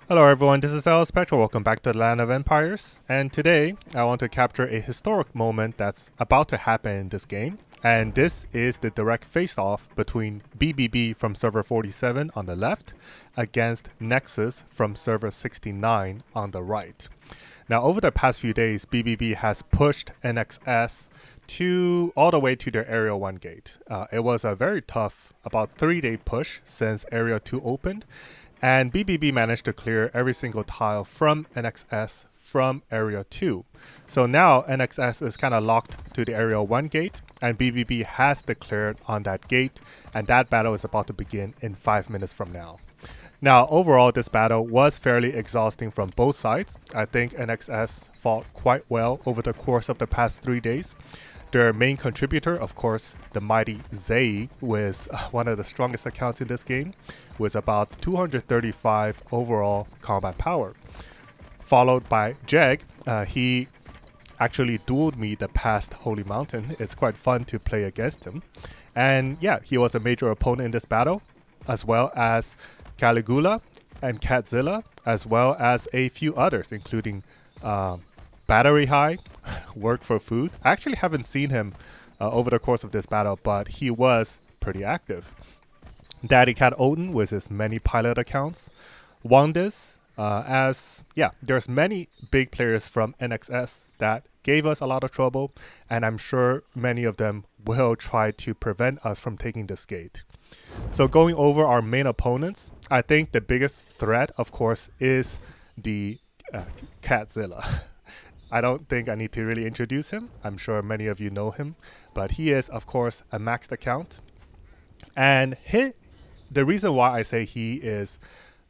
Hello everyone, this is Alice Petrol. Welcome back to the Land of Empires. And today I want to capture a historic moment that's about to happen in this game. And this is the direct face-off between BbB from server 47 on the left against NXS from server 69 on the right. Now over the past few days, BbB has pushed NXS all the way to their Area 1 gate. It was a very tough, about 3-day push since Area 2 opened. And BbB managed to clear every single tile from NXS from Area 2. So now NXS is kind of locked to the Area 1 gate, and BbB has declared on that gate, and that battle is about to begin in 5 minutes from now. Now, overall, this battle was fairly exhausting from both sides. I think NXS fought quite well over the course of the past 3 days. Their main contributor, of course, the mighty Zay, was one of the strongest accounts in this game, with about 235 overall combat power. Followed by Jeg. He actually dueled me the past Holy Mountain. It's quite fun to play against him. And yeah, he was a major opponent in this battle, as well as Caligula and Catzilla, as well as a few others, including Battery High, Work for Food. I actually haven't seen him over the course of this battle, but he was pretty active. Daddy Cat Odin with his many pilot accounts. Wandis, there's many big players from NXS that gave us a lot of trouble, and I'm sure many of them will try to prevent us from taking this gate. So going over our main opponents, I think the biggest threat, of course, is the Catzilla. I don't think I need to really introduce him. I'm sure many of you know him, but he is, of course, a maxed account. And the reason why I say he is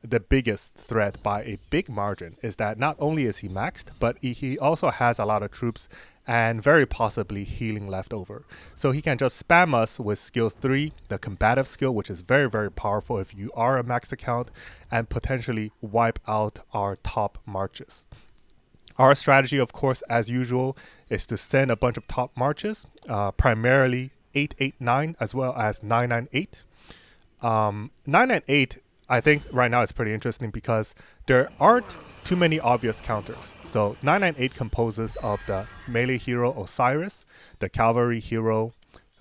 the biggest threat by a big margin is that not only is he maxed, but he also has a lot of troops and very possibly healing left over. So he can just spam us with skill 3, the combative skill, which is very, very powerful if you are a maxed account, and potentially wipe out our top marches. Our strategy, of course, as usual, is to send a bunch of top marches, primarily 889 as well as 998. 998, I think right now is pretty interesting because there aren't too many obvious counters. So 998 composes of the melee hero Osiris, the cavalry hero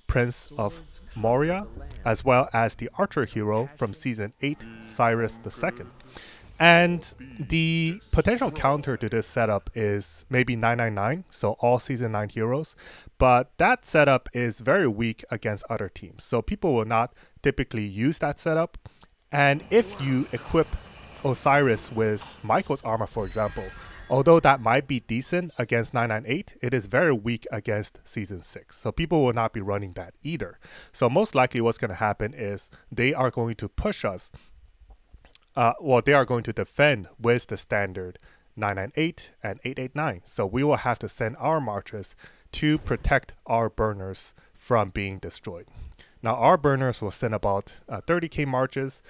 Prince of Moria, as well as the archer hero from Season 8, Cyrus II. And the potential counter to this setup is maybe 999, so all Season 9 heroes. But that setup is very weak against other teams. So people will not typically use that setup. And if you equip Osiris with Michael's armor, for example, although that might be decent against 998, it is very weak against Season 6. So people will not be running that either. So most likely what's going to happen is they are going to push us. They are going to defend with the standard 998 and 889. So we will have to send our marches to protect our burners from being destroyed. Now our burners will send about 30k marches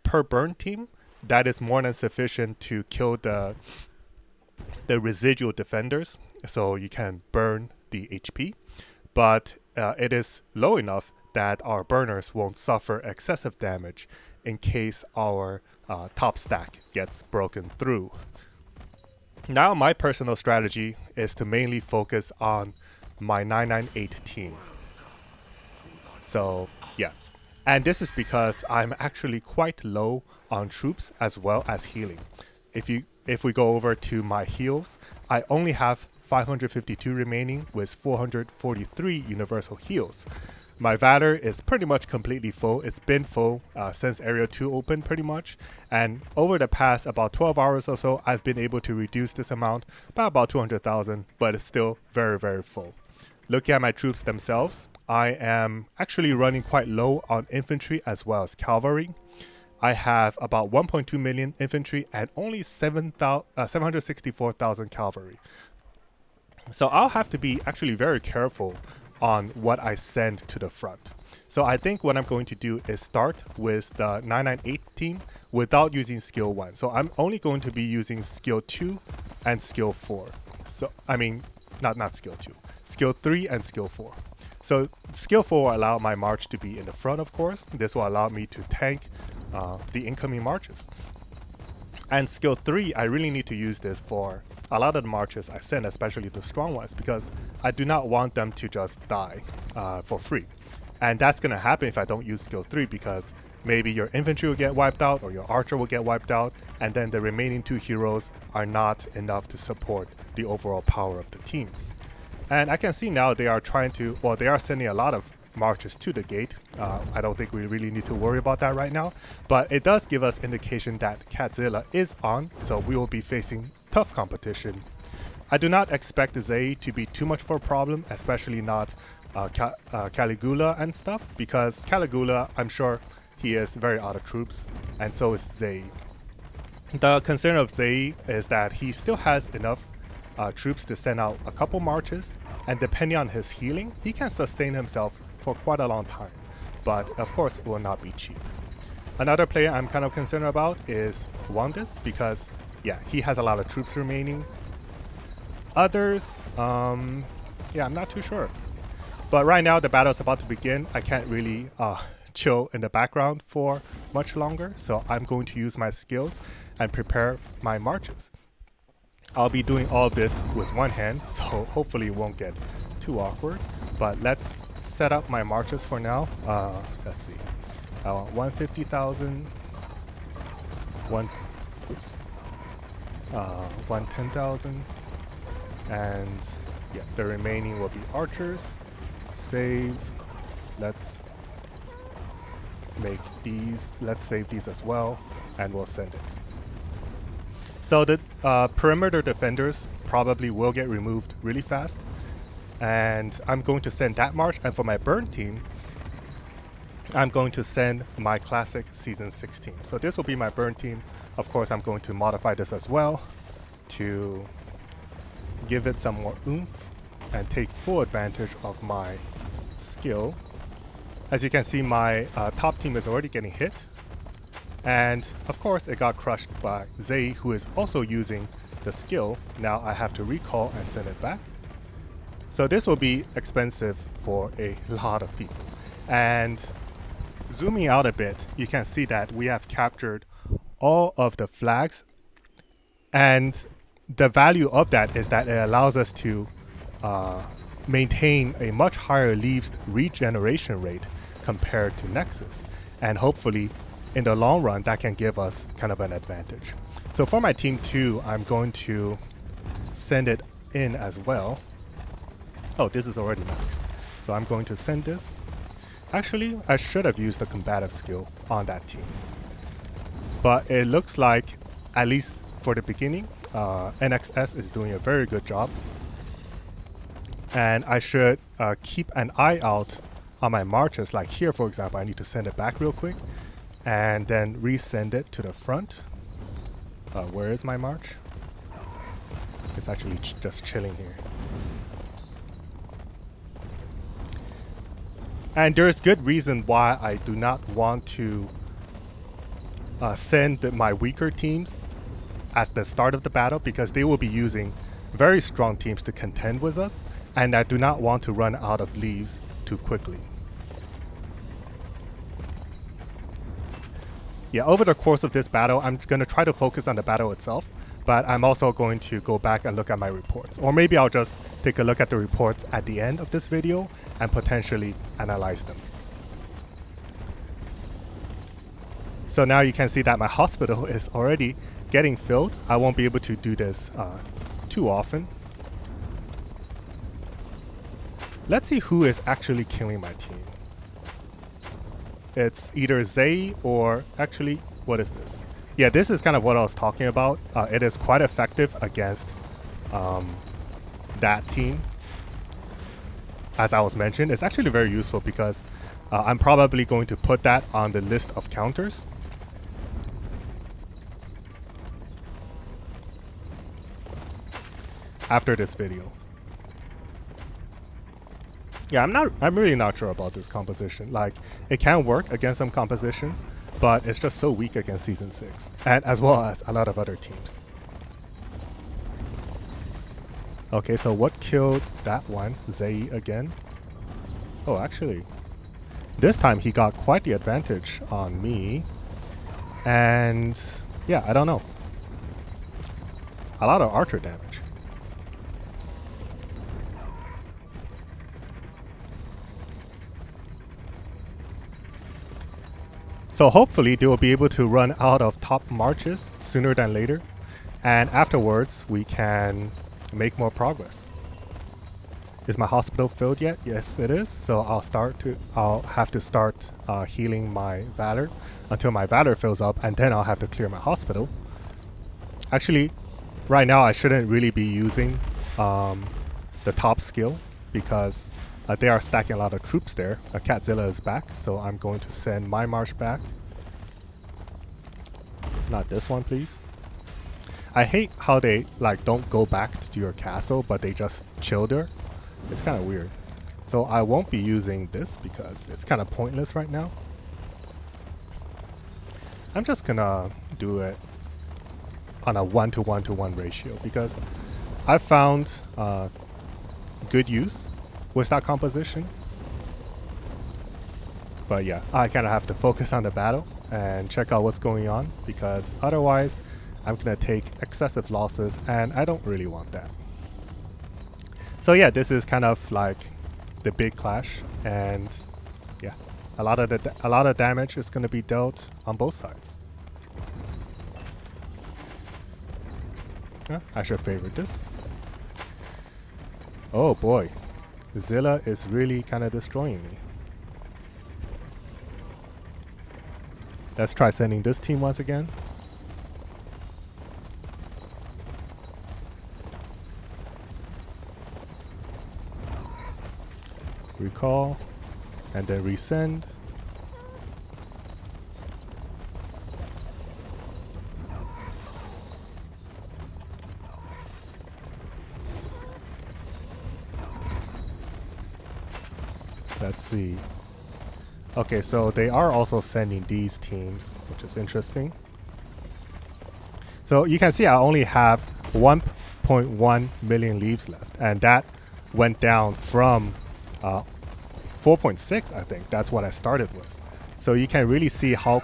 per burn team. That is more than sufficient to kill the residual defenders, so you can burn the HP. But it is low enough that our burners won't suffer excessive damage in case our top stack gets broken through. Now my personal strategy is to mainly focus on my 998 team. So yeah, and this is because I'm actually quite low on troops as well as healing. If we go over to my heals, I only have 552 remaining with 443 universal heals. My Vader is pretty much completely full. It's been full since Area 2 opened pretty much. And over the past about 12 hours or so, I've been able to reduce this amount by about 200,000, but it's still very, very full. Looking at my troops themselves, I am actually running quite low on infantry as well as cavalry. I have about 1.2 million infantry and only 764,000 cavalry. So I'll have to be actually very careful on what I send to the front. So I think what I'm going to do is start with the 998 team without using skill 1. So I'm only going to be using skill 2 and skill 4. So I mean, not skill 2, skill 3 and skill 4. So skill 4 will allow my march to be in the front, of course. This will allow me to tank the incoming marches. And skill 3, I really need to use this for a lot of the marches I send, especially the strong ones, because I do not want them to just die for free. And that's going to happen if I don't use skill 3, because maybe your infantry will get wiped out or your archer will get wiped out, and then the remaining 2 heroes are not enough to support the overall power of the team. And I can see now they are trying to, well, they are sending a lot of marches to the gate. I don't think we really need to worry about that right now, but it does give us indication that Catzilla is on, so we will be facing tough competition. I do not expect Zay to be too much of a problem, especially not Caligula and stuff, because Caligula, I'm sure he is very out of troops, and so is Zay. The concern of Zay is that he still has enough troops to send out a couple marches, and depending on his healing, he can sustain himself for quite a long time, but of course it will not be cheap. Another player I'm kind of concerned about is Wandis, because yeah, he has a lot of troops remaining. Others, yeah, I'm not too sure. But right now the battle is about to begin. I can't really chill in the background for much longer, so I'm going to use my skills and prepare my marches. I'll be doing all of this with one hand, so hopefully it won't get too awkward. But let's set up my marches for now. Let's see. I want 150,000, 110,000, and yeah, the remaining will be archers. Save. Let's make these. Let's save these as well, and we'll send it. So the perimeter defenders probably will get removed really fast, and I'm going to send that march. And for my burn team, I'm going to send my classic season 6 team. So this will be my burn team. Of course, I'm going to modify this as well to give it some more oomph and take full advantage of my skill. As you can see, my top team is already getting hit. And of course, it got crushed by Zay, who is also using the skill. Now I have to recall and send it back. So this will be expensive for a lot of people. And zooming out a bit, you can see that we have captured all of the flags. And the value of that is that it allows us to maintain a much higher leaves regeneration rate compared to Nexus. And hopefully, in the long run, that can give us kind of an advantage. So for my team 2, I'm going to send it in as well. Oh, this is already maxed. So I'm going to send this. Actually, I should have used the combative skill on that team. But it looks like, at least for the beginning, NXS is doing a very good job. And I should keep an eye out on my marches. Like here, for example, I need to send it back real quick and then resend it to the front. Where is my march? It's actually just chilling here. And there's good reason why I do not want to send my weaker teams at the start of the battle, because they will be using very strong teams to contend with us, and I do not want to run out of leaves too quickly. Yeah, over the course of this battle, I'm going to try to focus on the battle itself, but I'm also going to go back and look at my reports. Or maybe I'll just take a look at the reports at the end of this video and potentially analyze them. So now you can see that my hospital is already getting filled. I won't be able to do this too often. Let's see who is actually killing my team. It's either Zay or actually, what is this? Yeah, this is kind of what I was talking about. It is quite effective against that team. As I was mentioned, it's actually very useful because I'm probably going to put that on the list of counters. After this video. Yeah, I'm really not sure about this composition. Like, it can work against some compositions, but it's just so weak against Season 6, and as well as a lot of other teams. Okay, so what killed that one? Zay again? Oh, actually, this time he got quite the advantage on me. And yeah, I don't know. a lot of archer damage. So hopefully they will be able to run out of top marches sooner than later, and afterwards we can make more progress. Is my hospital filled yet? Yes, it is. So I'll have to start healing my Valor until my Valor fills up, and then I'll have to clear my hospital. Actually, right now I shouldn't really be using the top skill because they are stacking a lot of troops there. Catzilla is back, so I'm going to send my march back. Not this one, please. I hate how they like don't go back to your castle, but they just chill there. It's kind of weird. So I won't be using this because it's kind of pointless right now. I'm just gonna do it on a 1-to-1-to-1 ratio because I found good use with that composition. But yeah, I kind of have to focus on the battle and check out what's going on because otherwise I'm gonna take excessive losses and I don't really want that. So yeah, this is kind of like the big clash, and yeah, a lot of damage is gonna be dealt on both sides. I should favorite this. Oh boy, Zilla is really kind of destroying me. Let's try sending this team once again. Recall, and then resend. Let's see. Okay, so they are also sending these teams, which is interesting. So you can see I only have 1.1 million leaves left, and that went down from 4.6, I think. That's what I started with. So you can really see how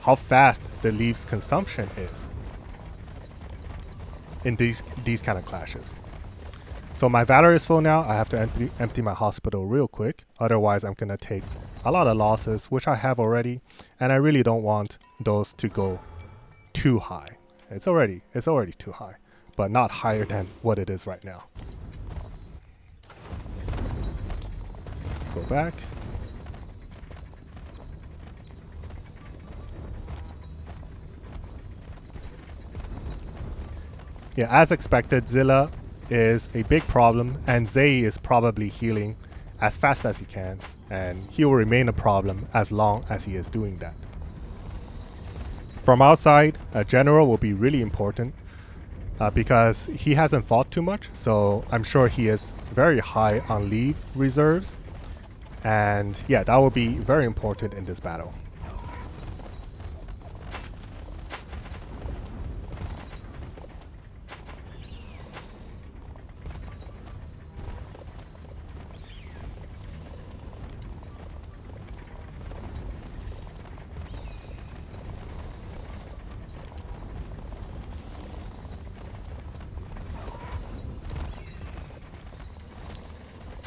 how fast the leaves consumption is in these kind of clashes. So my Valor is full now. I have to empty my hospital real quick. Otherwise, I'm gonna take a lot of losses, which I have already, and I really don't want those to go too high. It's already too high, but not higher than what it is right now. Go back. Yeah, as expected, Zilla is a big problem, and Zay is probably healing as fast as he can, and he will remain a problem as long as he is doing that. From outside, a general will be really important because he hasn't fought too much, so I'm sure he is very high on leave reserves, and yeah, that will be very important in this battle.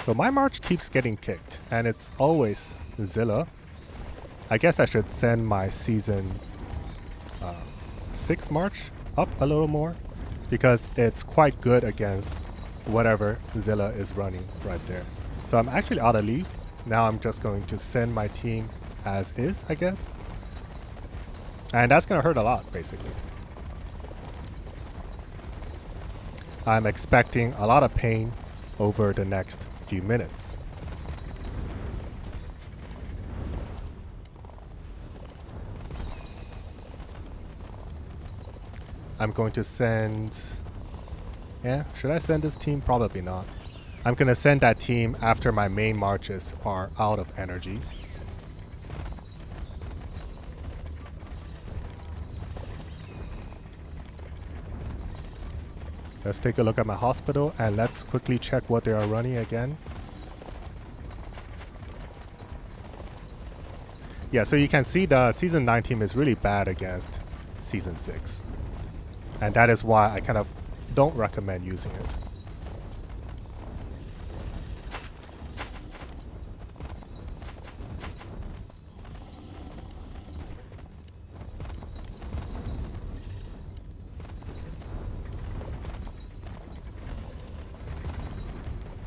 So my march keeps getting kicked, and it's always Zilla. I guess I should send my season 6 march up a little more, because it's quite good against whatever Zilla is running right there. So I'm actually out of leaves. Now I'm just going to send my team as is, I guess. And that's going to hurt a lot, basically. I'm expecting a lot of pain over the next few minutes. I'm going to send... Yeah, should I send this team? Probably not. I'm going to send that team after my main marches are out of energy. Let's take a look at my hospital and let's quickly check what they are running again. Yeah, so you can see the Season 9 team is really bad against Season 6. And that is why I kind of don't recommend using it.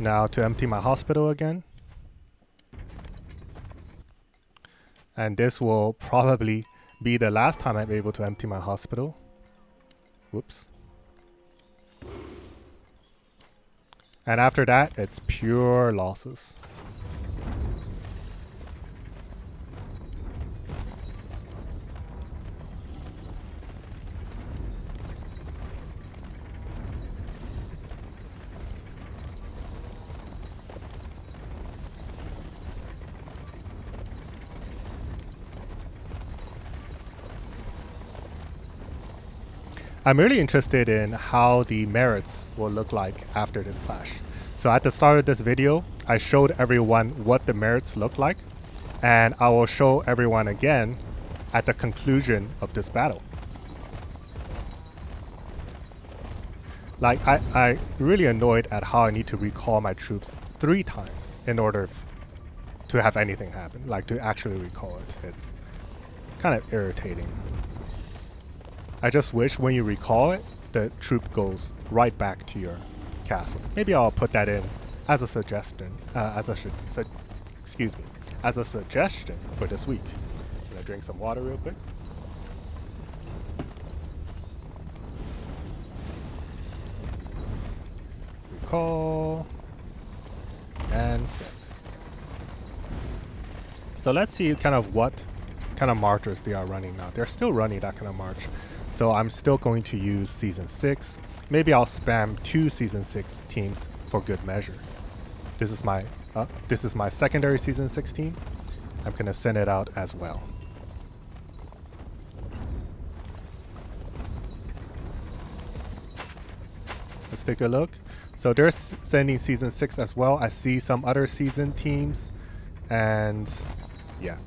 Now to empty my hospital again. And this will probably be the last time I'm able to empty my hospital. Whoops. And after that, it's pure losses. I'm really interested in how the merits will look like after this clash. So at the start of this video, I showed everyone what the merits look like, and I will show everyone again at the conclusion of this battle. Like, I really annoyed at how I need to recall my troops 3 times in order to have anything happen, like to actually recall it. It's kind of irritating. I just wish when you recall it, the troop goes right back to your castle. Maybe I'll put that in as a suggestion, as a suggestion for this week. I'm gonna drink some water real quick. Recall and send. So let's see kind of what kind of marchers they are running now. They're still running that kind of march. So I'm still going to use Season 6. Maybe I'll spam 2 Season 6 teams for good measure. This is my secondary Season 6 team. I'm gonna send it out as well. Let's take a look. So they're sending Season 6 as well. I see some other season teams, and yeah.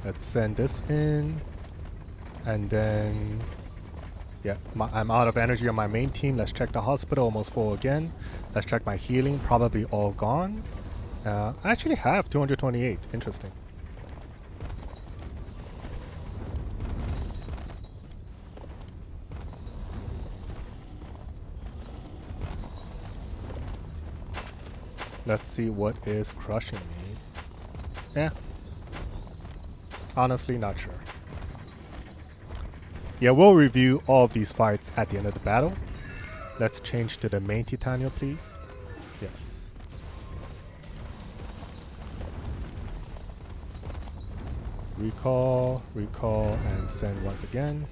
Let's send this in, and then yeah, I'm out of energy on my main team. Let's check the hospital, almost full again. Let's check my healing, probably all gone. I actually have 228, interesting. Let's see what is crushing me. Yeah. Honestly, not sure. Yeah, we'll review all of these fights at the end of the battle. Let's change to the main Titania, please. Yes. Recall, and send once again.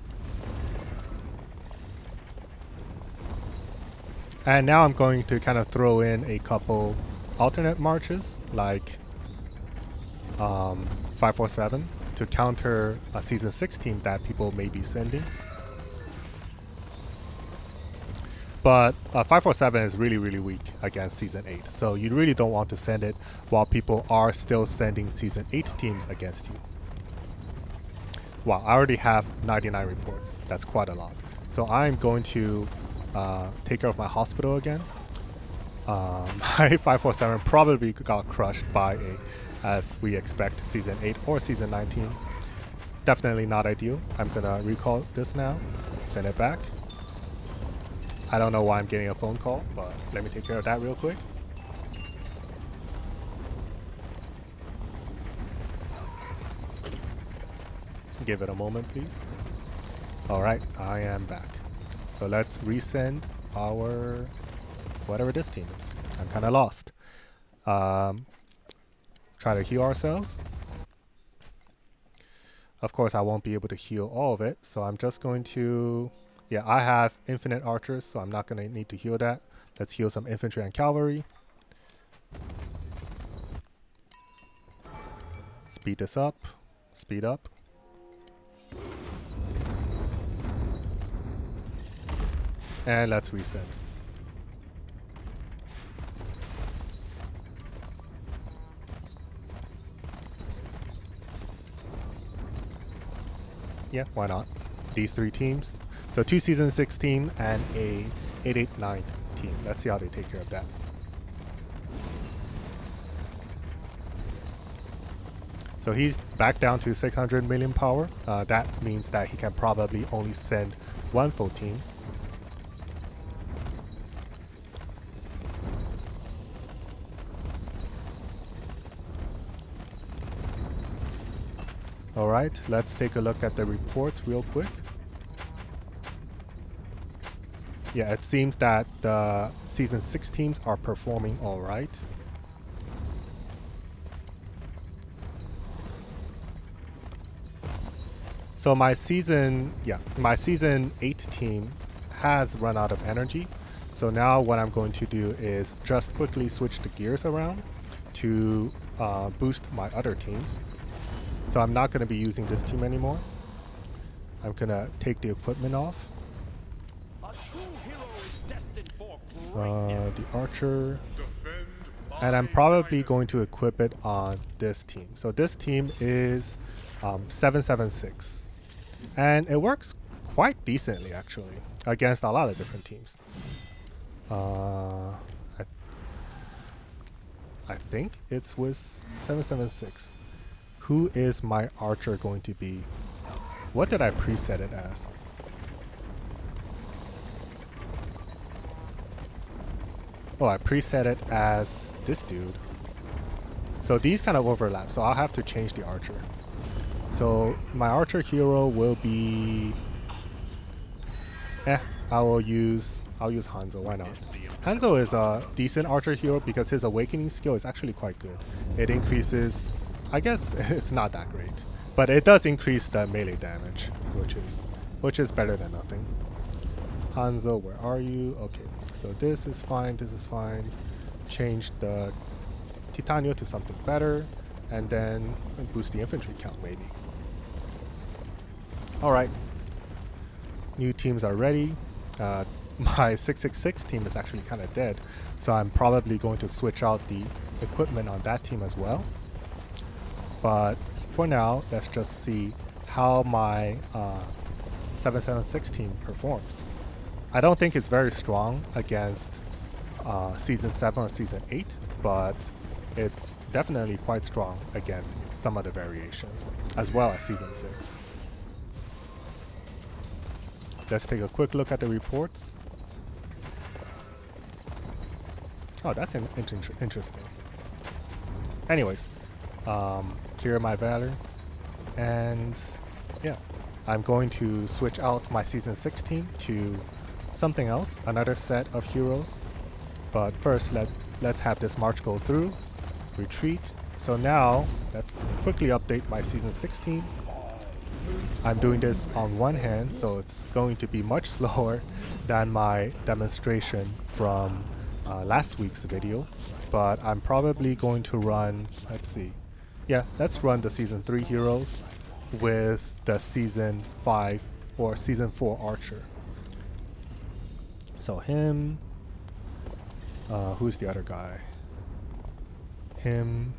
And now I'm going to kind of throw in a couple alternate marches, like 547. To counter a Season 16 that people may be sending. But 547 is really, really weak against Season 8. So you really don't want to send it while people are still sending Season 8 teams against you. Wow, I already have 99 reports. That's quite a lot. So I'm going to take care of my hospital again. My 547 probably got crushed by as we expect, Season 8 or Season 19. Definitely not ideal. I'm gonna recall this now, send it back. I don't know why I'm getting a phone call, but let me take care of that real quick. Give it a moment, please. All right, I am back. So let's resend our whatever this team is. I'm kind of lost. Try to heal ourselves. Of course, I won't be able to heal all of it, so I'm just going to... Yeah, I have infinite archers, so I'm not going to need to heal that. Let's heal some infantry and cavalry. Speed this up. Speed up. And let's resend. Yeah, why not? These 3 teams. So 2 Season 6 team and a 889 team. Let's see how they take care of that. So he's back down to 600 million power. That means that he can probably only send 1 full team. Alright, let's take a look at the reports real quick. Yeah, it seems that the Season 6 teams are performing alright. So my Season 8 team has run out of energy. So now what I'm going to do is just quickly switch the gears around to boost my other teams. So I'm not going to be using this team anymore. I'm going to take the equipment off. The archer. And I'm probably going to equip it on this team. So this team is 776. And it works quite decently actually against a lot of different teams. I think it's with 776. Who is my archer going to be? What did I preset it as? Oh, I preset it as this dude. So these kind of overlap, so I'll have to change the archer. So my archer hero will be... I'll use Hanzo, why not? Hanzo is a decent archer hero because his awakening skill is actually quite good. It increases... I guess it's not that great, but it does increase the melee damage, which is better than nothing. Hanzo, where are you? Okay, so this is fine, this is fine. Change the Titanio to something better, and then boost the infantry count maybe. Alright, new teams are ready. My 666 team is actually kind of dead, so I'm probably going to switch out the equipment on that team as well. But for now, let's just see how my 776 team performs. I don't think it's very strong against Season 7 or Season 8, but it's definitely quite strong against some of the variations, as well as Season 6. Let's take a quick look at the reports. Oh, that's interesting. Anyways, clear my valor, and yeah, I'm going to switch out my Season 6 team to something else, another set of heroes. But first, let's have this march go through, retreat. So now, let's quickly update my Season 6 team. I'm doing this on one hand, so it's going to be much slower than my demonstration from last week's video, but I'm probably going to run, let's see, yeah, let's run the Season 3 heroes with the Season 5 or Season 4 archer. So him, who's the other guy? Him.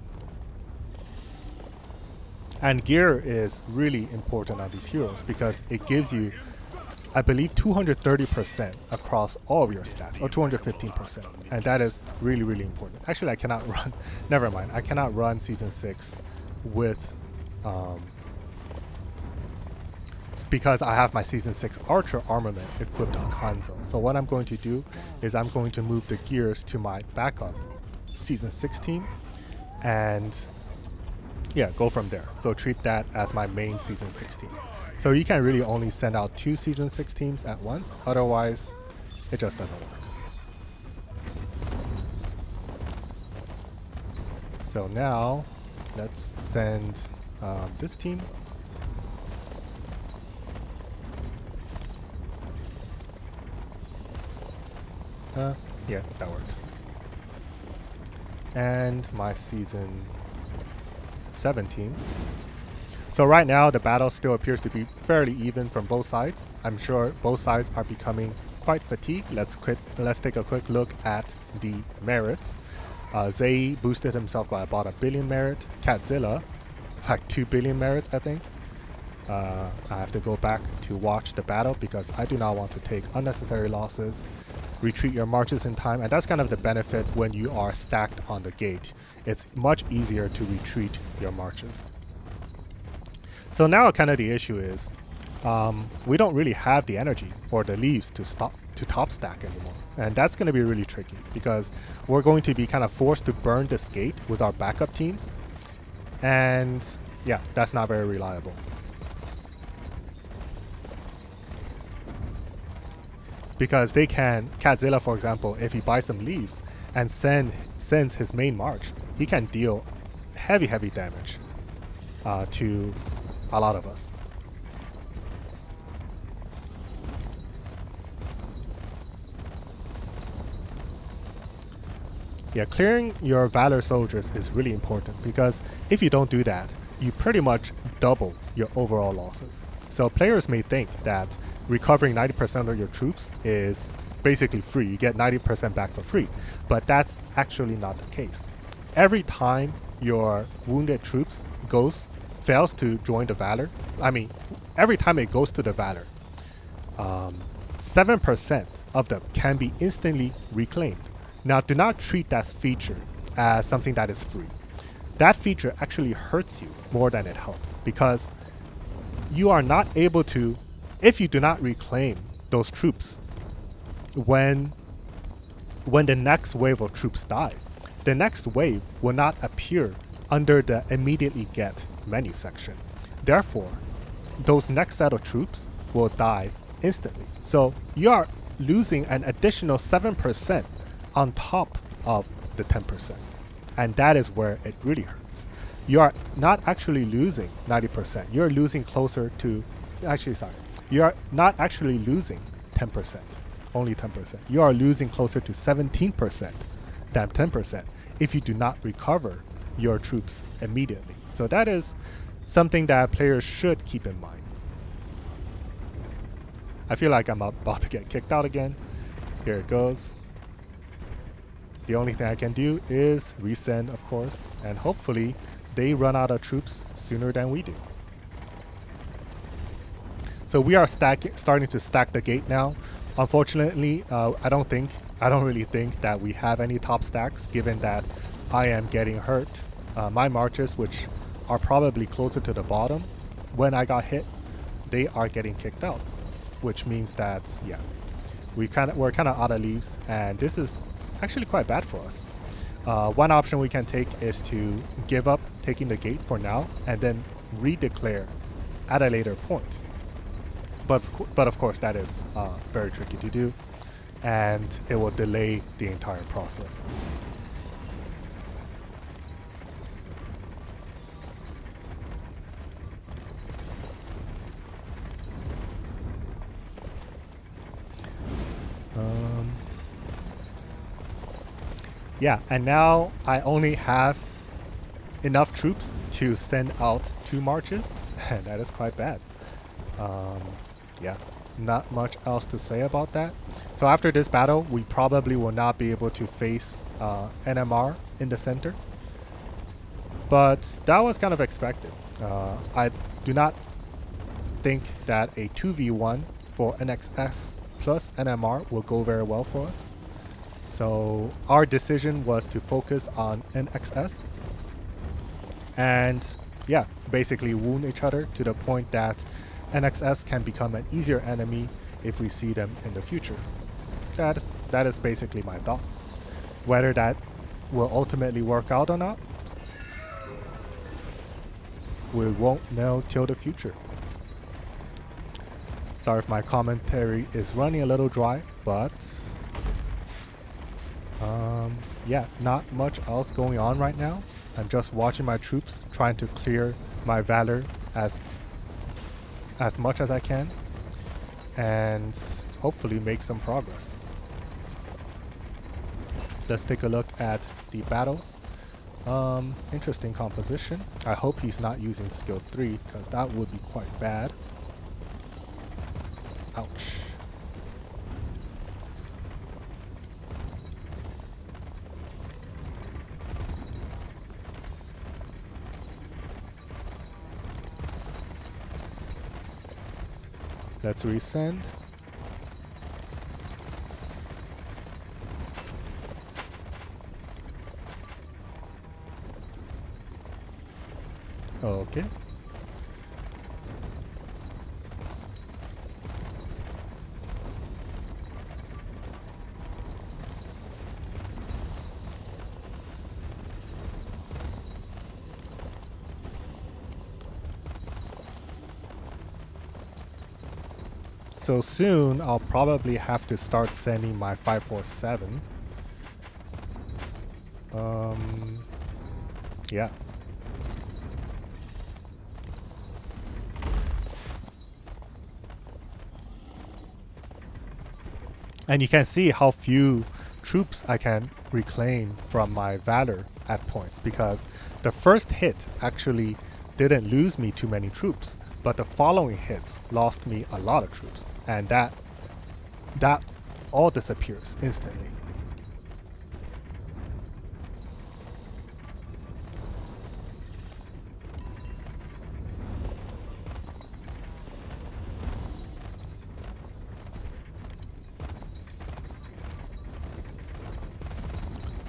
And gear is really important on these heroes because it gives you, I believe, 230% across all of your stats, or 215%. And that is really, really important. Actually, I cannot run, never mind, I cannot run Season 6 with, because I have my Season 6 Archer armament equipped on Hanzo. So what I'm going to do is I'm going to move the gears to my backup Season 6 team and yeah, go from there. So treat that as my main Season 6 team. So you can really only send out 2 Season 6 teams at once, otherwise it just doesn't work. So now let's send this team. Yeah, that works. And my Season 7 team. So right now the battle still appears to be fairly even from both sides. I'm sure both sides are becoming quite fatigued. Let's take a quick look at the merits. Zay boosted himself by about 1 billion merit. Catzilla, like 2 billion merits, I think. I have to go back to watch the battle because I do not want to take unnecessary losses. Retreat your marches in time, and that's kind of the benefit when you are stacked on the gate. It's much easier to retreat your marches. So now kind of the issue is we don't really have the energy or the leaves to top stack anymore, and that's going to be really tricky because we're going to be kind of forced to burn this gate with our backup teams, and yeah, that's not very reliable. Because they can, Catzilla for example, if he buys some leaves and sends his main march, he can deal heavy damage to a lot of us. Yeah, clearing your Valor soldiers is really important because if you don't do that, you pretty much double your overall losses. So players may think that recovering 90% of your troops is basically free. You get 90% back for free, but that's actually not the case. Every time your wounded troops fails to join the Valor, every time it goes to the Valor, 7% of them can be instantly reclaimed. Now, do not treat that feature as something that is free. That feature actually hurts you more than it helps because you are not able to, if you do not reclaim those troops when the next wave of troops die, the next wave will not appear under the immediately get menu section. Therefore, those next set of troops will die instantly. So you are losing an additional 7% on top of the 10%. And that is where it really hurts. You are not actually losing 90%. You're losing closer to, you are not actually losing 10%, only 10%. You are losing closer to 17% than 10% if you do not recover your troops immediately. So that is something that players should keep in mind. I feel like I'm about to get kicked out again. Here it goes. The only thing I can do is resend, of course, and hopefully they run out of troops sooner than we do. So we are starting to stack the gate now. Unfortunately, I don't really think that we have any top stacks, given that I am getting hurt. My marches, which are probably closer to the bottom, when I got hit, they are getting kicked out, which means that yeah, we're kind of out of leaves, and this is actually quite bad for us. One option we can take is to give up taking the gate for now and then redeclare at a later point. But of course that is very tricky to do, and it will delay the entire process. Yeah, and now I only have enough troops to send out 2 marches, and that is quite bad. Yeah, not much else to say about that. So after this battle, we probably will not be able to face NMR in the center. But that was kind of expected. I do not think that a 2v1 for NXS plus NMR will go very well for us. So our decision was to focus on NXS and yeah, basically wound each other to the point that NXS can become an easier enemy if we see them in the future. That is basically my thought. Whether that will ultimately work out or not, we won't know till the future. Sorry if my commentary is running a little dry, but yeah, not much else going on right now. I'm just watching my troops, trying to clear my Valor as much as I can, and hopefully make some progress. Let's take a look at the battles. Interesting composition. I hope he's not using skill 3, because that would be quite bad. Ouch. Let's resend. Okay. So soon I'll probably have to start sending my 547. Yeah. And you can see how few troops I can reclaim from my Valor at points, because the first hit actually didn't lose me too many troops, but the following hits lost me a lot of troops, and that all disappears instantly.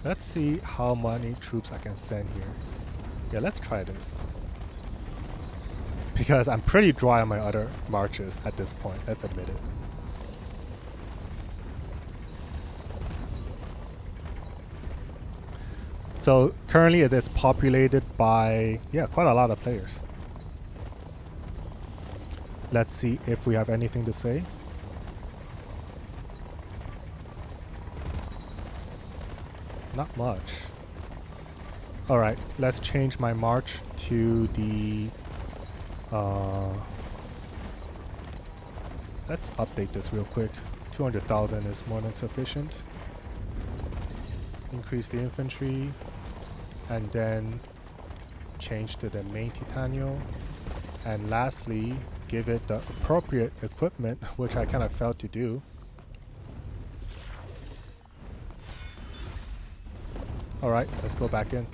Let's see how many troops I can send here. Yeah, let's try this. Because I'm pretty dry on my other marches at this point, let's admit it. So currently it is populated by, yeah, quite a lot of players. Let's see if we have anything to say. Not much. Alright, let's change my march to the... let's update this real quick. 200,000 is more than sufficient. Increase the infantry. And then change to the main Titanio. And lastly, give it the appropriate equipment, which I kind of failed to do. Alright, let's go back in.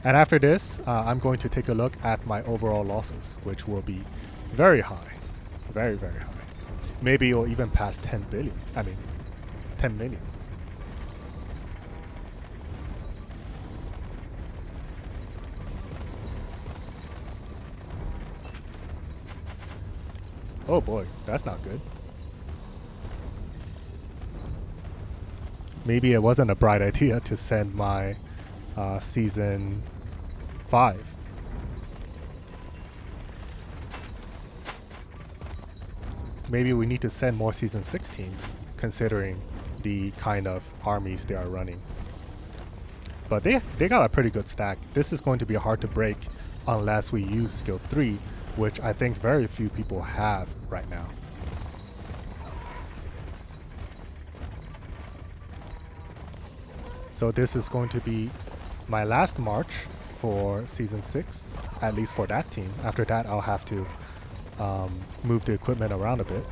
And after this, I'm going to take a look at my overall losses, which will be very high. Very, very high. Maybe it'll even pass 10 billion. I mean, 10 million. Oh boy, that's not good. Maybe it wasn't a bright idea to send my season 5. Maybe we need to send more season 6 teams, considering the kind of armies they are running. But they got a pretty good stack. This is going to be hard to break unless we use skill 3, which I think very few people have right now. So this is going to be my last march for season 6, at least for that team. After that, I'll have to move the equipment around a bit.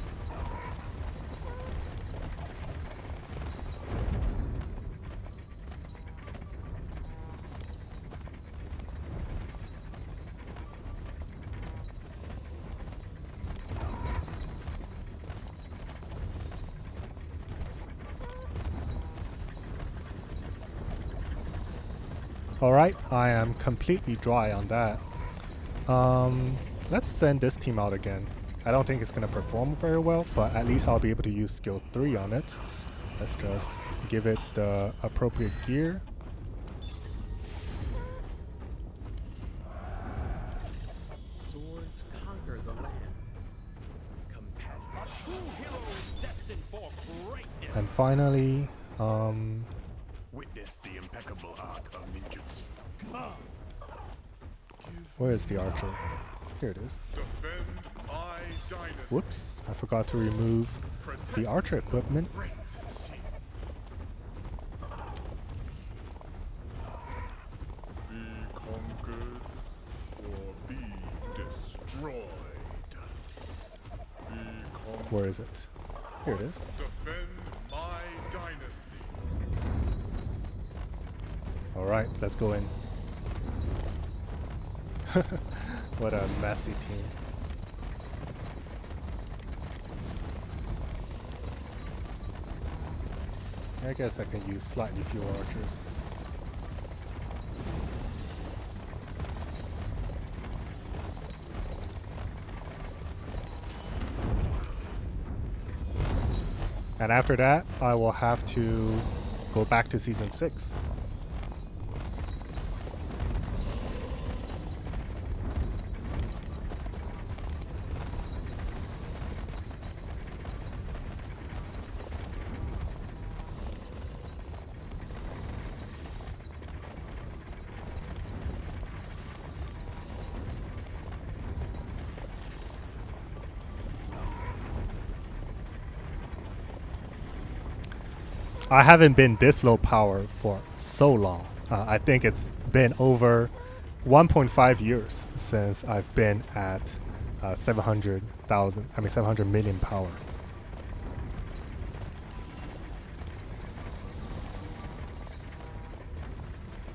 Alright, I am completely dry on that. Let's send this team out again. I don't think it's going to perform very well, but at least I'll be able to use skill 3 on it. Let's just give it the appropriate gear. Swords conquer the lands. A true hero is destined for greatness. And finally, Witness the impeccable art of ninjas. where is the archer? Here it is. Defend my dynasty. Whoops, I forgot to remove the archer equipment. Be conquered or be destroyed. Be conquered. Where is it? Here it is. Defend my dynasty. Alright, let's go in. What a messy team. I guess I can use slightly fewer archers. And after that, I will have to go back to Season 6. I haven't been this low power for so long. I think it's been over 1.5 years since I've been at 700 million power.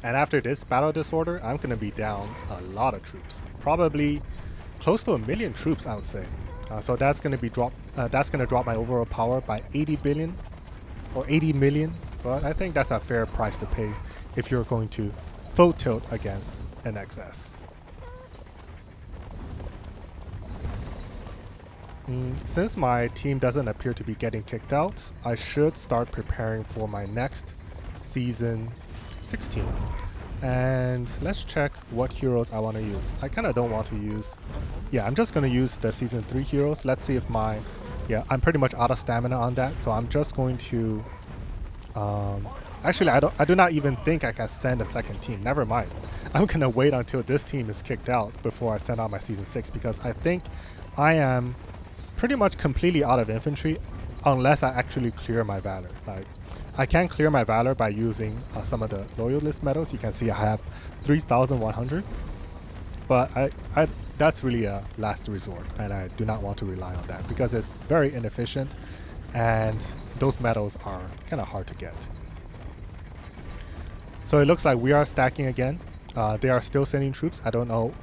And after this battle disorder, I'm gonna be down a lot of troops. Probably close to 1 million troops, I would say. So that's gonna be that's gonna drop my overall power by 80 billion. Or 80 million, but I think that's a fair price to pay if you're going to full tilt against NXS. Since my team doesn't appear to be getting kicked out, I should start preparing for my next Season 16. And let's check what heroes I want to use. I kind of don't want to use... Yeah, I'm just going to use the Season 3 heroes. Let's see if my... Yeah, I'm pretty much out of stamina on that, so I'm just going to... actually, I do not even think I can send a second team. Never mind. I'm going to wait until this team is kicked out before I send out my Season 6, because I think I am pretty much completely out of infantry unless I actually clear my Valor. Like, I can clear my Valor by using some of the Loyalist medals. You can see I have 3,100. But that's really a last resort, and I do not want to rely on that because it's very inefficient and those medals are kind of hard to get. So it looks like we are stacking again. They are still sending troops. I don't know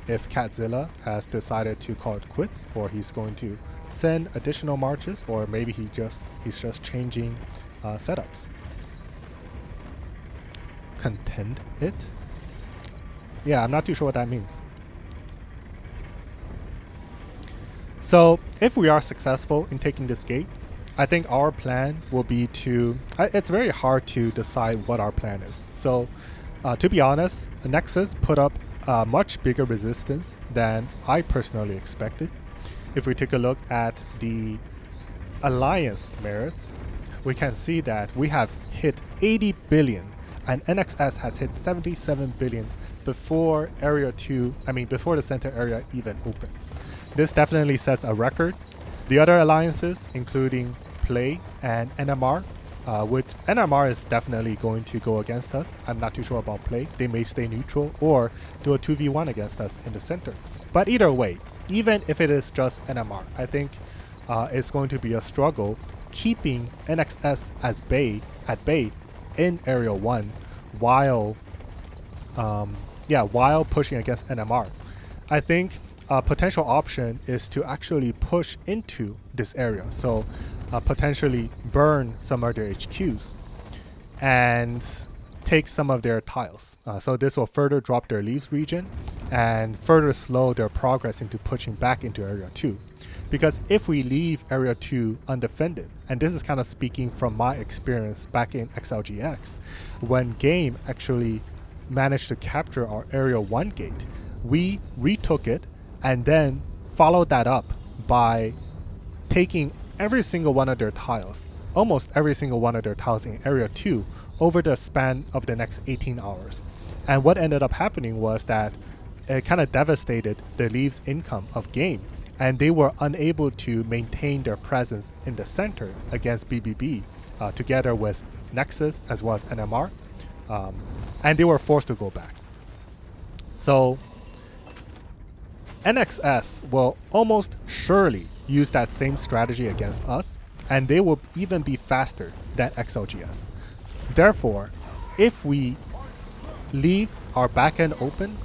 if Catzilla has decided to call it quits, or he's going to send additional marches, or maybe he's just changing setups. Contend it? Yeah, I'm not too sure what that means. So if we are successful in taking this gate, I think our plan will be to... it's very hard to decide what our plan is. So to be honest, NXS put up a much bigger resistance than I personally expected. If we take a look at the alliance merits, we can see that we have hit 80 billion and NXS has hit 77 billion before before the center area even opens. This definitely sets a record. The other alliances, including Play and NMR, which NMR is definitely going to go against us. I'm not too sure about Play. They may stay neutral or do a 2v1 against us in the center. But either way, even if it is just NMR, I think it's going to be a struggle keeping NXS at bay in Area 1 while pushing against NMR. I think a potential option is to actually push into this area, so potentially burn some of their HQs and take some of their tiles. So this will further drop their leaves region and further slow their progress into pushing back into Area 2. Because if we leave Area 2 undefended, and this is kind of speaking from my experience back in XLGX, when Game actually managed to capture our Area 1 gate, we retook it and then followed that up by taking every single one of their tiles, almost every single one of their tiles in Area 2 over the span of the next 18 hours. And what ended up happening was that it kind of devastated the Leaves income of Game, and they were unable to maintain their presence in the center against BbB together with Nexus as well as NMR, and they were forced to go back. So NXS will almost surely use that same strategy against us, and they will even be faster than XLGS. Therefore, if we leave our back end open,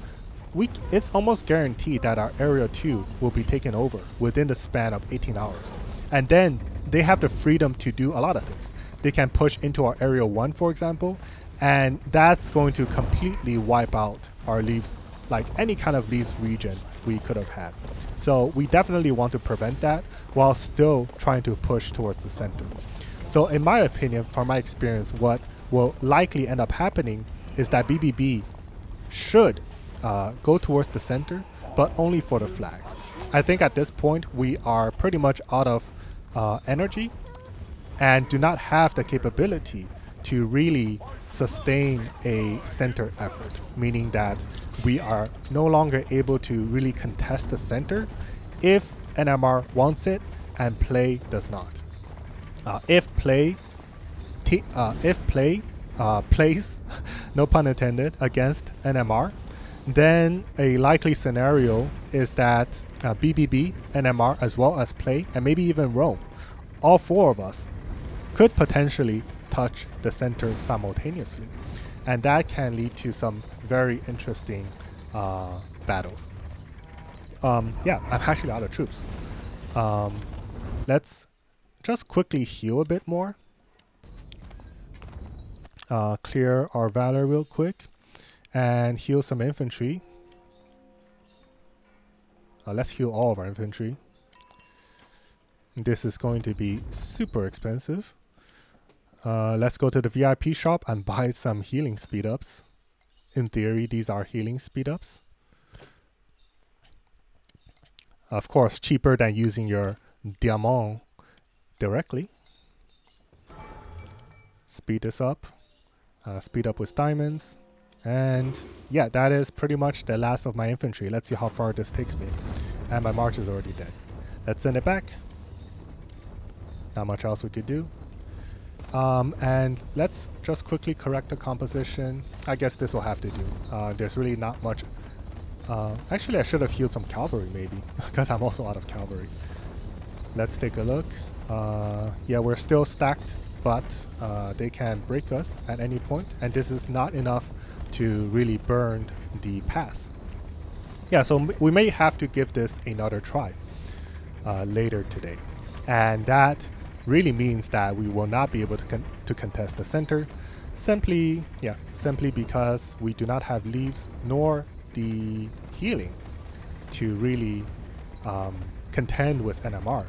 it's almost guaranteed that our area 2 will be taken over within the span of 18 hours. And then they have the freedom to do a lot of things. They can push into our area 1, for example, and that's going to completely wipe out our leaves, like any kind of leaves region we could have had. So we definitely want to prevent that while still trying to push towards the center. So in my opinion, from my experience, what will likely end up happening is that BBB should go towards the center, but only for the flags. I think at this point we are pretty much out of energy and do not have the capability to really sustain a center effort, meaning that we are no longer able to really contest the center if NMR wants it and play does not. If play plays, no pun intended, against NMR, then a likely scenario is that BBB, NMR, as well as play, and maybe even Rome, all four of us could potentially touch the center simultaneously. And that can lead to some very interesting battles. Yeah, I'm actually out of troops. Let's just quickly heal a bit more. Clear our valor real quick and heal some infantry. Let's heal all of our infantry. This is going to be super expensive. Let's go to the VIP shop and buy some healing speed ups. In theory, these are healing speed ups. Of course, cheaper than using your diamant directly. Speed this up. Speed up with diamonds. And yeah, that is pretty much the last of my infantry. Let's see how far this takes me. And my march is already dead. Let's send it back. Not much else we could do. And let's just quickly correct the composition. I guess this will have to do. There's really not much. Actually, I should have healed some cavalry maybe, because I'm also out of cavalry. Let's take a look. Yeah, we're still stacked, but they can break us at any point, and this is not enough to really burn the pass. Yeah, so we may have to give this another try later today, and that really means that we will not be able to contest the center, simply because we do not have leaves nor the healing to really contend with NMR.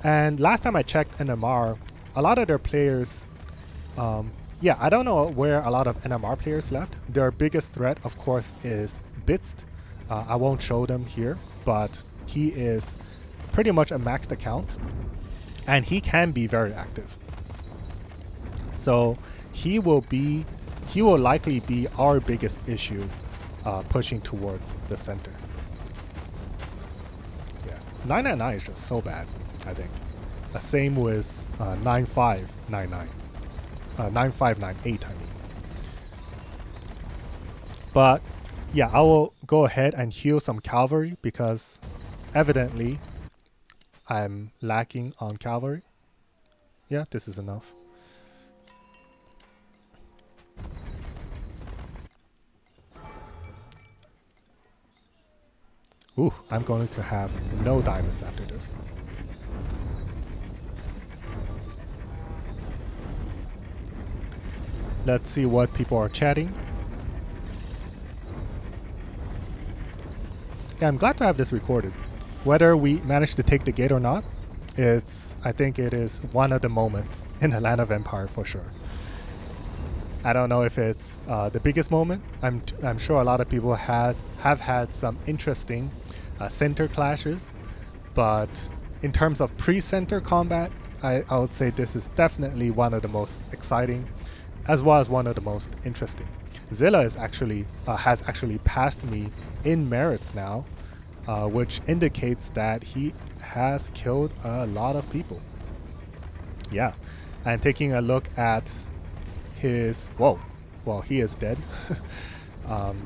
And last time I checked NMR, a lot of their players, yeah, I don't know where a lot of NMR players left. Their biggest threat, of course, is Bitst. I won't show them here, but he is pretty much a maxed account, and he can be very active. So he will likely be our biggest issue pushing towards the center. Yeah, 999 is just so bad, I think. Same with 9599. 9598, I mean. But yeah, I will go ahead and heal some cavalry because evidently I'm lacking on cavalry. Yeah, this is enough. Ooh, I'm going to have no diamonds after this. Let's see what people are chatting. Yeah, I'm glad to have this recorded. Whether we manage to take the gate or not, I think it is one of the moments in the Land of Empire for sure. I don't know if it's the biggest moment. I'm sure a lot of people have had some interesting center clashes, but in terms of pre-center combat, I would say this is definitely one of the most exciting, as well as one of the most interesting. Zilla is actually has actually passed me in merits now, which indicates that he has killed a lot of people. Yeah, and taking a look at his well, he is dead.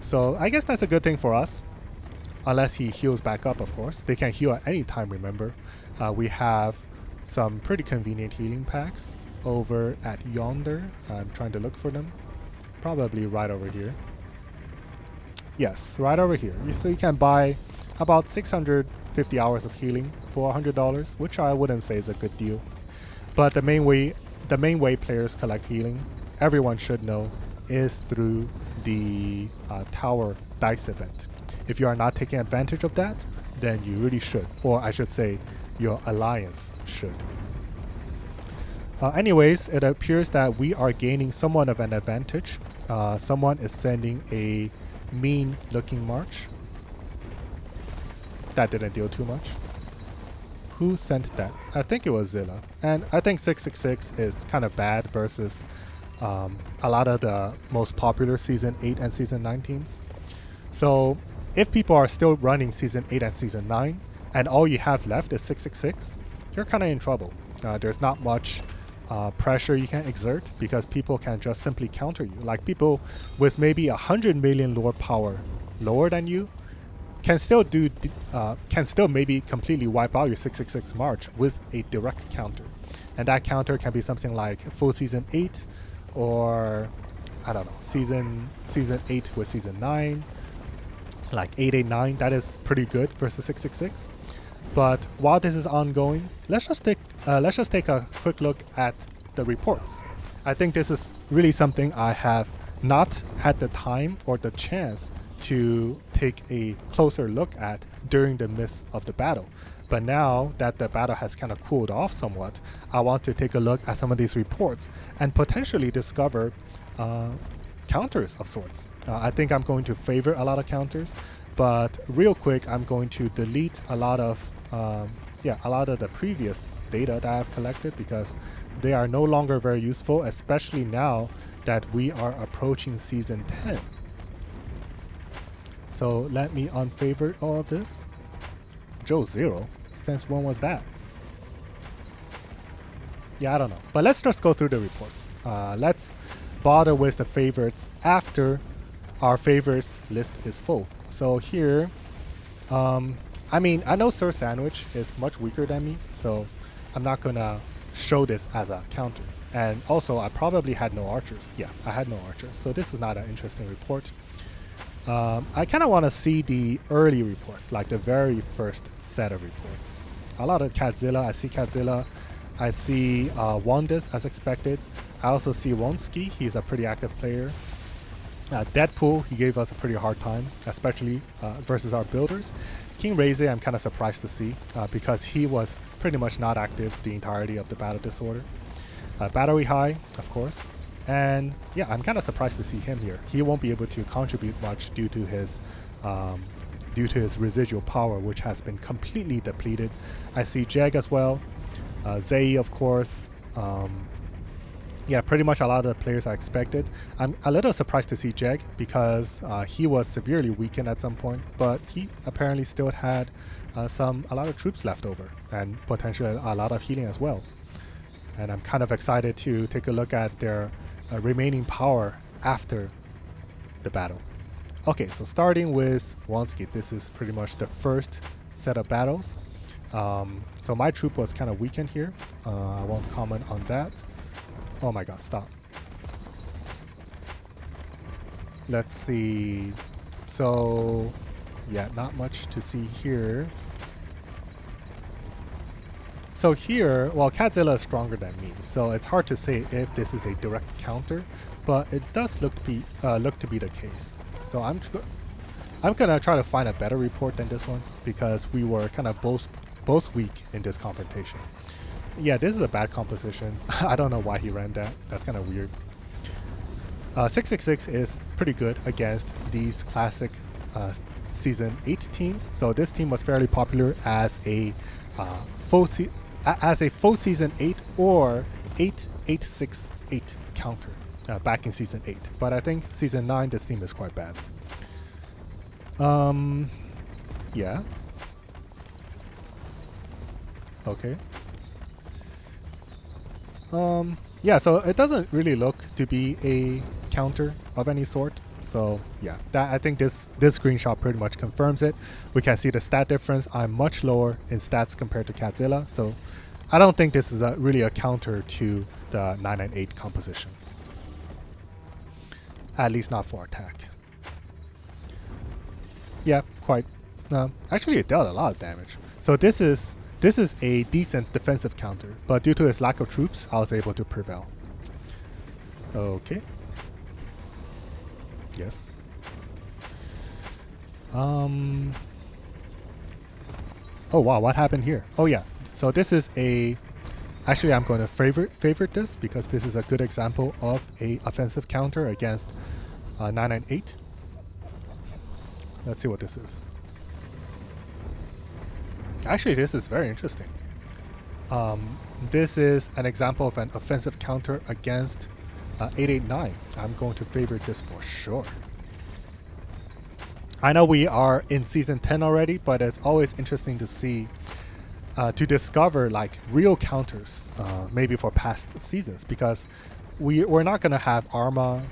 So I guess that's a good thing for us, unless he heals back up. Of course, they can heal at any time. Remember, we have some pretty convenient healing packs over at yonder. I'm trying to look for them. probably right over here. Yes, right over here. So you can buy about 650 hours of healing for $100, which I wouldn't say is a good deal. But the main way players collect healing, everyone should know, is through the tower dice event. If you are not taking advantage of that, then you really should, or I should say, your alliance should. Anyways, it appears that we are gaining somewhat of an advantage. Someone is sending a mean-looking march. That didn't deal too much. Who sent that? I think it was Zilla. And I think 666 is kind of bad versus a lot of the most popular Season 8 and Season 9 teams. So if people are still running Season 8 and Season 9, and all you have left is 666, you're kind of in trouble. There's not much pressure you can exert because people can just simply counter you. Like people with maybe 100 million lore power lower than you can still maybe completely wipe out your 666 March with a direct counter. And that counter can be something like full Season 8 or, I don't know, season 8 with Season 9, like 889. That is pretty good versus 666. But while this is ongoing, let's just take a quick look at the reports. I think this is really something I have not had the time or the chance to take a closer look at during the midst of the battle. But now that the battle has kind of cooled off somewhat, I want to take a look at some of these reports and potentially discover counters of sorts. I think I'm going to favor a lot of counters, but real quick, I'm going to delete a lot of the previous data that I've collected because they are no longer very useful, especially now that we are approaching Season 10. So let me unfavorite all of this. Joe 0? Since when was that? Yeah, I don't know. But let's just go through the reports. Let's bother with the favorites after our favorites list is full. So here, I mean, I know Sir Sandwich is much weaker than me, so I'm not gonna show this as a counter. And also, I probably had no archers. Yeah, I had no archers. So this is not an interesting report. I kind of want to see the early reports, like the very first set of reports. A lot of Catzilla. I see Catzilla. I see Wandis as expected. I also see Wonsky. He's a pretty active player. Deadpool, he gave us a pretty hard time, especially versus our builders. King Reze, I'm kind of surprised to see because he was pretty much not active the entirety of the Battle Disorder. Battery High, of course. And yeah, I'm kind of surprised to see him here. He won't be able to contribute much due to his residual power, which has been completely depleted. I see Jeg as well. Zay, of course. Yeah, pretty much a lot of the players I expected. I'm a little surprised to see Jeg because he was severely weakened at some point, but he apparently still had a lot of troops left over and potentially a lot of healing as well. And I'm kind of excited to take a look at their remaining power after the battle. Okay, so starting with Wonsky, this is pretty much the first set of battles. So my troop was kind of weakened here. I won't comment on that. Oh my god, stop. Let's see. So, yeah, not much to see here. So here, well, Catzilla is stronger than me, so it's hard to say if this is a direct counter, but it does look to be the case. So I'm gonna try to find a better report than this one because we were kind of both weak in this confrontation. Yeah, this is a bad composition. I don't know why he ran that. That's kind of weird. 666 is pretty good against these classic Season 8 teams. So this team was fairly popular as a full Season 8 or 8868 counter back in Season 8. But I think Season 9, this team is quite bad. Yeah. Okay. Yeah, so it doesn't really look to be a counter of any sort. So yeah, that I think this screenshot pretty much confirms it. We can see the stat difference. I'm much lower in stats compared to Catzilla, so I don't think this is really a counter to the 998 composition. At least not for attack. Yeah, quite. Actually, it dealt a lot of damage. So this is a decent defensive counter, but due to its lack of troops, I was able to prevail. Okay. Yes. Oh wow, what happened here? Oh yeah. So this is a. Actually, I'm going to favorite this because this is a good example of a offensive counter against 998. Let's see what this is. Actually, this is very interesting. This is an example of an offensive counter against 889. I'm going to favorite this for sure. I know we are in season 10 already, but it's always interesting to see, to discover like real counters, maybe for past seasons, because we're not gonna have Arma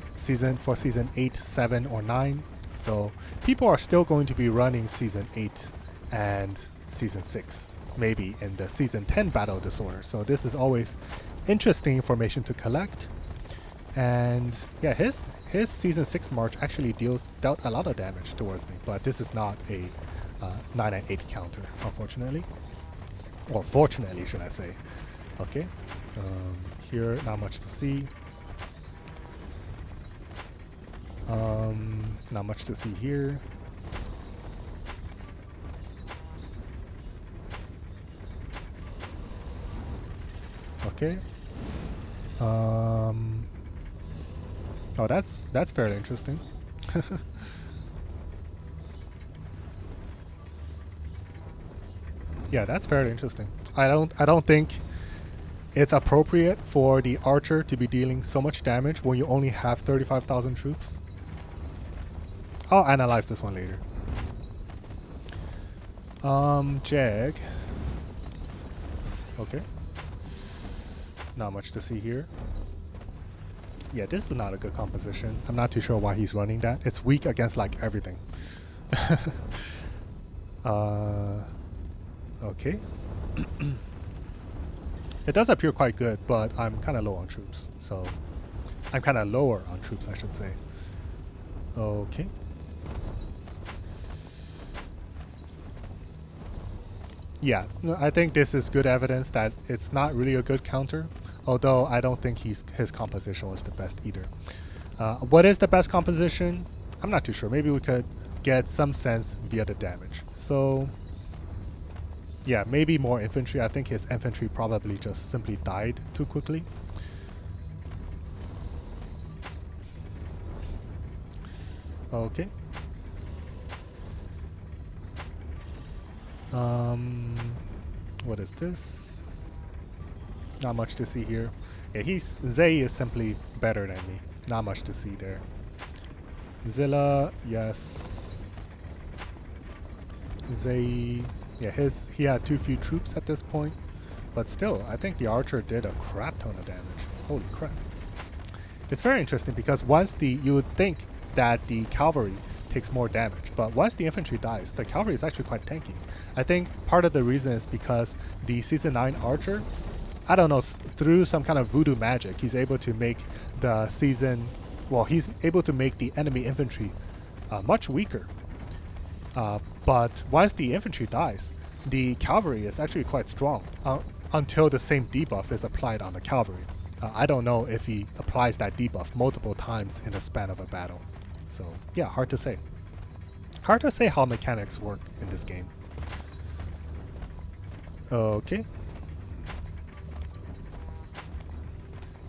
for season 8, 7, or 9. So people are still going to be running season 8 and season 6, maybe in the season 10 battle disorder. So this is always interesting information to collect. And yeah, his season 6 march actually dealt a lot of damage towards me, but this is not a 998 counter, unfortunately. Or fortunately, should I say. Okay. Here, not much to see. Not much to see here. Okay. Oh, that's fairly interesting. Yeah, that's fairly interesting. I don't think it's appropriate for the archer to be dealing so much damage when you only have 35,000 troops. I'll analyze this one later. Jag. Okay. Not much to see here. Yeah, this is not a good composition. I'm not too sure why he's running that. It's weak against like everything. Okay. It does appear quite good, but I'm kind of low on troops. So I'm kind of lower on troops, I should say. Okay. Yeah, no, I think this is good evidence that it's not really a good counter, although I don't think his composition was the best either. What is the best composition? I'm not too sure. Maybe we could get some sense via the damage. So yeah, maybe more infantry. I think his infantry probably just simply died too quickly. Okay. What is this? Not much to see here. Yeah, Zay is simply better than me. Not much to see there. Zilla, yes. Zay, yeah, he had too few troops at this point, but still, I think the archer did a crap ton of damage. Holy crap! It's very interesting because you would think that the cavalry takes more damage, but once the infantry dies, the cavalry is actually quite tanky. I think part of the reason is because the season 9 archer, I don't know, through some kind of voodoo magic, he's able to make he's able to make the enemy infantry much weaker. But once the infantry dies, the cavalry is actually quite strong until the same debuff is applied on the cavalry. I don't know if he applies that debuff multiple times in the span of a battle. So yeah, hard to say. Hard to say how mechanics work in this game. Okay.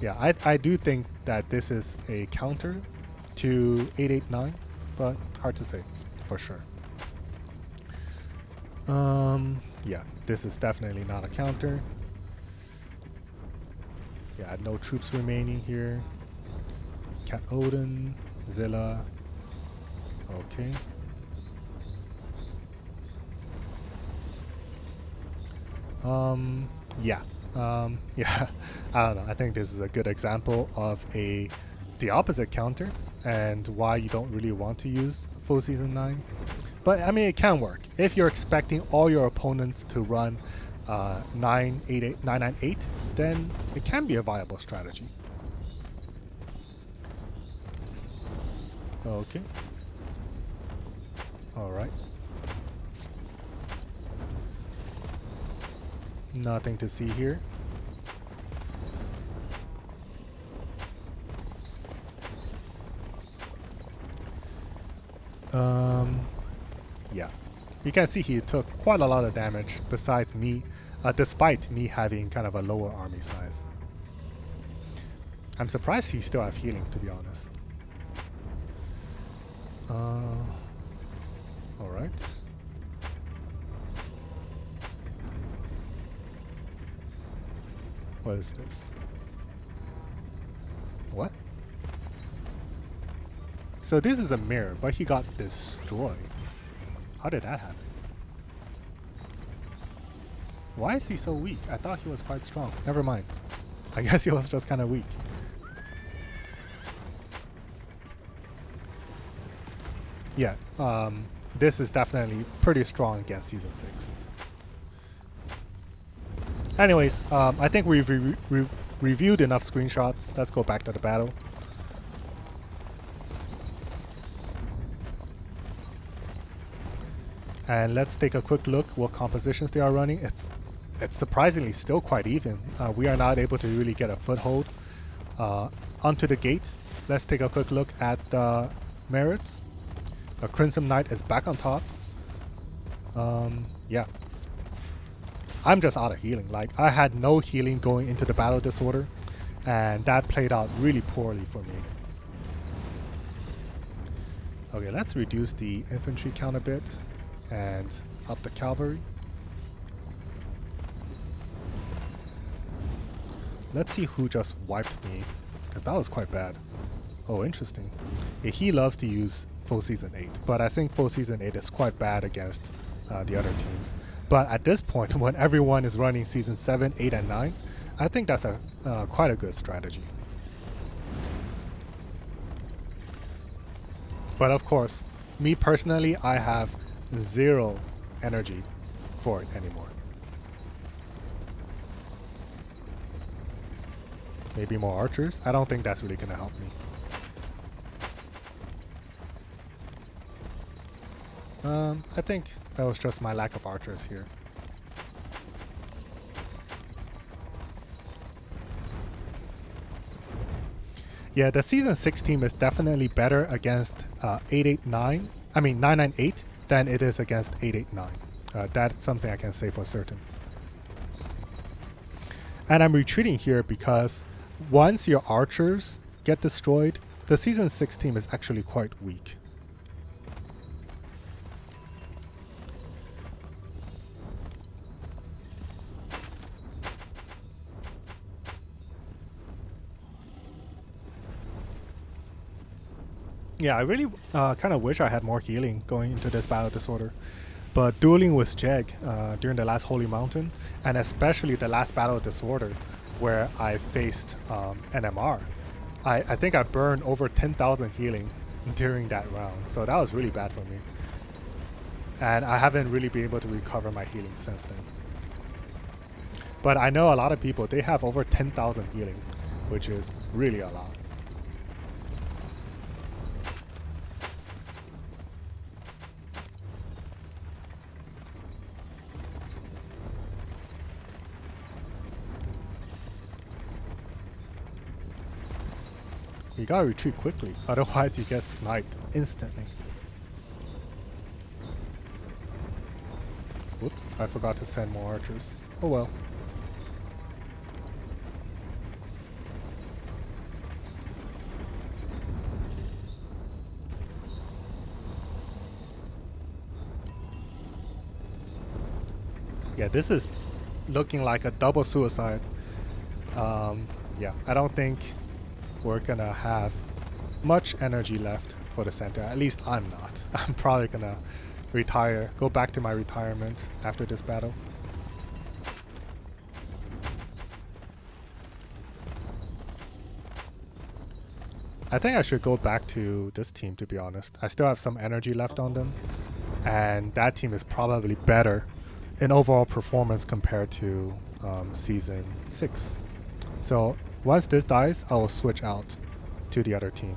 Yeah, I do think that this is a counter to 889, but hard to say for sure. Yeah, this is definitely not a counter. Yeah, no troops remaining here. Cat Odin, Zilla. Okay. Yeah. Yeah, I don't know. I think this is a good example of the opposite counter and why you don't really want to use full season 9. But I mean, it can work. If you're expecting all your opponents to run 998, then it can be a viable strategy. Okay. Alright. Nothing to see here. Yeah. You can see he took quite a lot of damage besides me, despite me having kind of a lower army size. I'm surprised he still have healing, to be honest. Alright. What is this? What? So this is a mirror, but he got destroyed. How did that happen? Why is he so weak? I thought he was quite strong. Never mind. I guess he was just kind of weak. Yeah, this is definitely pretty strong against Season 6. Anyways, I think we've reviewed enough screenshots. Let's go back to the battle. And let's take a quick look what compositions they are running. It's surprisingly still quite even. We are not able to really get a foothold onto the gate. Let's take a quick look at the merits. A Crimson Knight is back on top. Yeah. I'm just out of healing. Like, I had no healing going into the battle disorder, and that played out really poorly for me. Okay, let's reduce the infantry count a bit and up the cavalry. Let's see who just wiped me, because that was quite bad. Oh, interesting. Yeah, he loves to use full season 8, but I think full season 8 is quite bad against the other teams. But at this point, when everyone is running season 7, 8, and 9, I think that's a quite a good strategy. But of course, me personally, I have zero energy for it anymore. Maybe more archers? I don't think that's really gonna help me. I think that was just my lack of archers here. Yeah, the season 6 team is definitely better against 889. I mean 998 than it is against 889. That's something I can say for certain. And I'm retreating here because once your archers get destroyed, the season 6 team is actually quite weak. Yeah, I really kind of wish I had more healing going into this battle disorder. But dueling with Jeg during the last Holy Mountain, and especially the last battle disorder where I faced NMR, I think I burned over 10,000 healing during that round. So that was really bad for me. And I haven't really been able to recover my healing since then. But I know a lot of people, they have over 10,000 healing, which is really a lot. You gotta retreat quickly, otherwise you get sniped instantly. Whoops, I forgot to send more archers. Oh well. Yeah, this is looking like a double suicide. Yeah, I don't think we're gonna have much energy left for the center. At least I'm not. I'm probably gonna retire, go back to my retirement after this battle. I think I should go back to this team, to be honest. I still have some energy left on them, and that team is probably better in overall performance compared to season 6. So once this dies, I will switch out to the other team.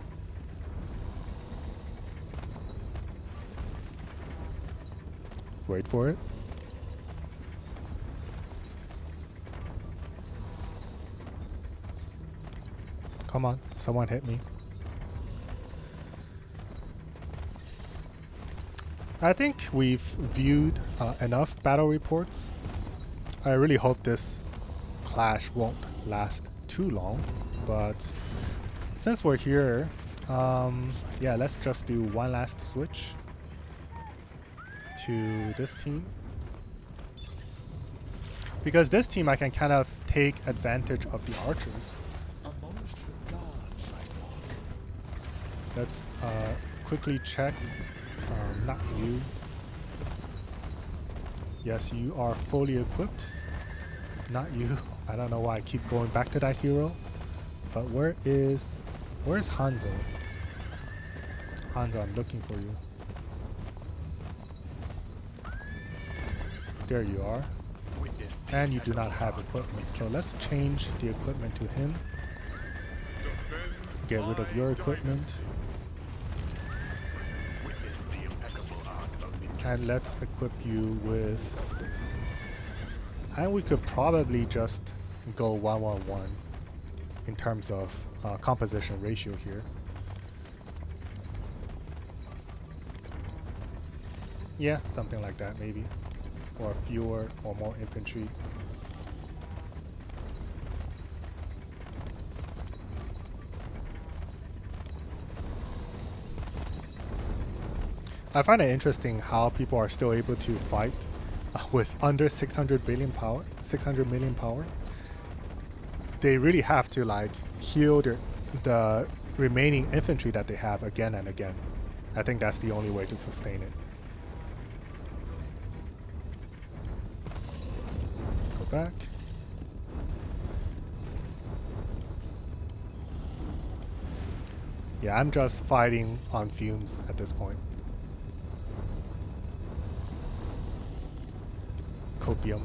Wait for it. Come on, someone hit me. I think we've viewed enough battle reports. I really hope this clash won't last too long, but since we're here, yeah, let's just do one last switch to this team. Because this team I can kind of take advantage of the archers. Amongst the gods, I walk. Let's quickly check. Not you. Yes, you are fully equipped. Not you. I don't know why I keep going back to that hero. But where's Hanzo? Hanzo, I'm looking for you. There you are. And you do not have equipment. So let's change the equipment to him. Defend Get rid of your equipment. And let's equip you with this. And we could probably just go 1-1-1 in terms of composition ratio here. Yeah, something like that maybe. Or fewer or more infantry. I find it interesting how people are still able to fight with under 600 million power. They really have to like heal the remaining infantry that they have again and again. I think that's the only way to sustain it. Go back. Yeah, I'm just fighting on fumes at this point. Copium.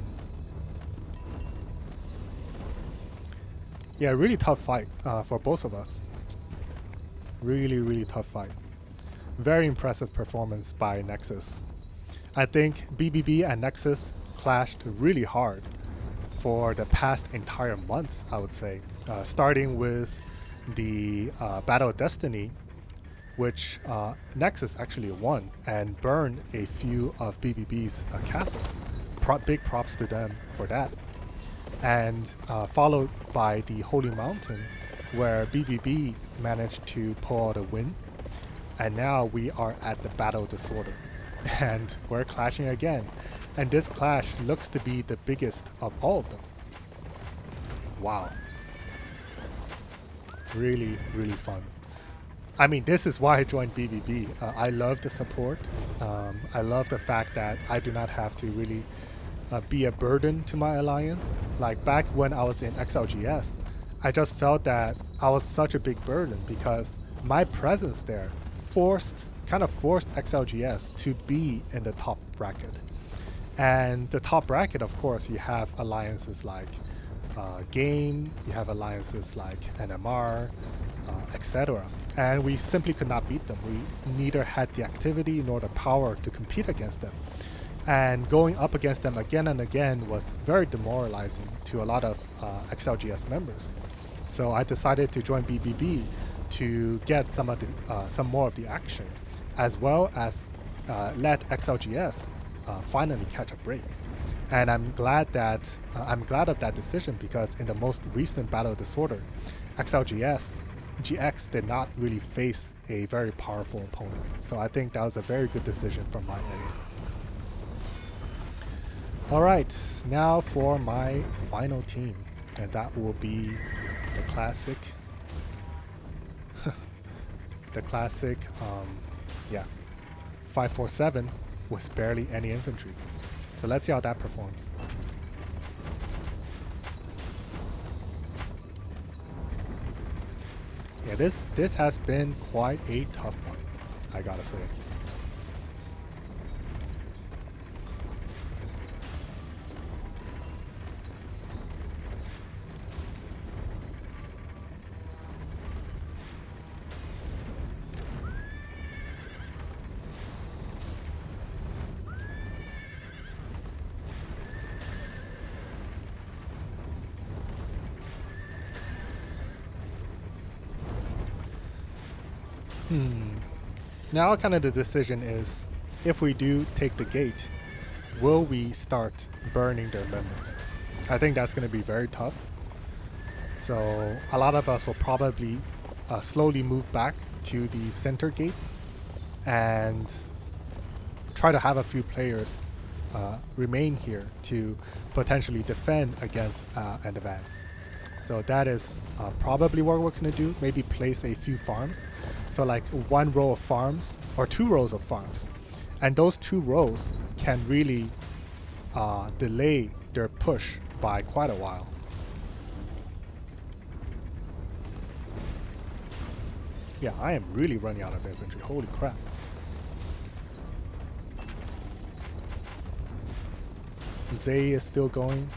Yeah, really tough fight for both of us. Really tough fight. Very impressive performance by Nexus. I think BbB and Nexus clashed really hard for the past entire month, I would say. Starting with the Battle of Destiny, which Nexus actually won and burned a few of BbB's castles. Big props to them for that. And followed by the Holy Mountain, where BbB managed to pull out a win. And now we are at the Battle Disorder. And we're clashing again. And this clash looks to be the biggest of all of them. Wow. Really fun. I mean, this is why I joined BbB. I love the support. I love the fact that I do not have to really be a burden to my alliance. Like back when I was in XLGS, I just felt that I was such a big burden because my presence there kind of forced XLGS to be in the top bracket. And the top bracket, of course, you have alliances like Game, you have alliances like NMR, etc. And we simply could not beat them. We neither had the activity nor the power to compete against them. And going up against them again and again was very demoralizing to a lot of XLGS members. So I decided to join BbB to get some more of the action, as well as let XLGS finally catch a break. And I'm glad of that decision because in the most recent Battle Disorder, XLGS GX did not really face a very powerful opponent. So I think that was a very good decision from my end. Alright, now for my final team, and that will be the classic, yeah, 547 with barely any infantry. So let's see how that performs. Yeah, this has been quite a tough one, I gotta say. Now kind of the decision is, if we do take the gate, will we start burning their members? I think that's going to be very tough. So a lot of us will probably slowly move back to the center gates and try to have a few players remain here to potentially defend against an advance. So that is probably what we're going to do. Maybe place a few farms. So like one row of farms or 2 rows of farms. And those 2 rows can really delay their push by quite a while. Yeah, I am really running out of infantry. Holy crap. Zay is still going.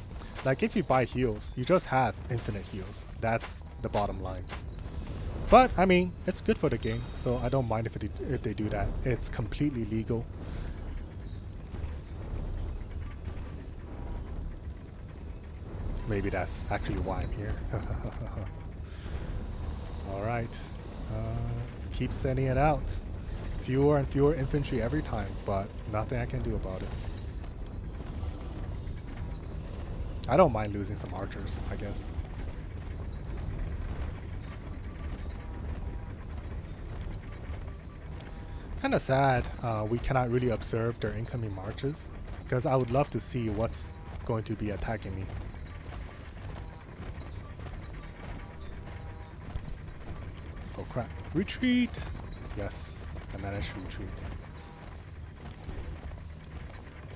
Like, if you buy heals, you just have infinite heals. That's the bottom line. But, I mean, it's good for the game, so I don't mind if they do that. It's completely legal. Maybe that's actually why I'm here. Alright. Keep sending it out. Fewer and fewer infantry every time, but nothing I can do about it. I don't mind losing some archers, I guess. Kinda sad we cannot really observe their incoming marches, because I would love to see what's going to be attacking me. Oh crap. Retreat! Yes, I managed to retreat.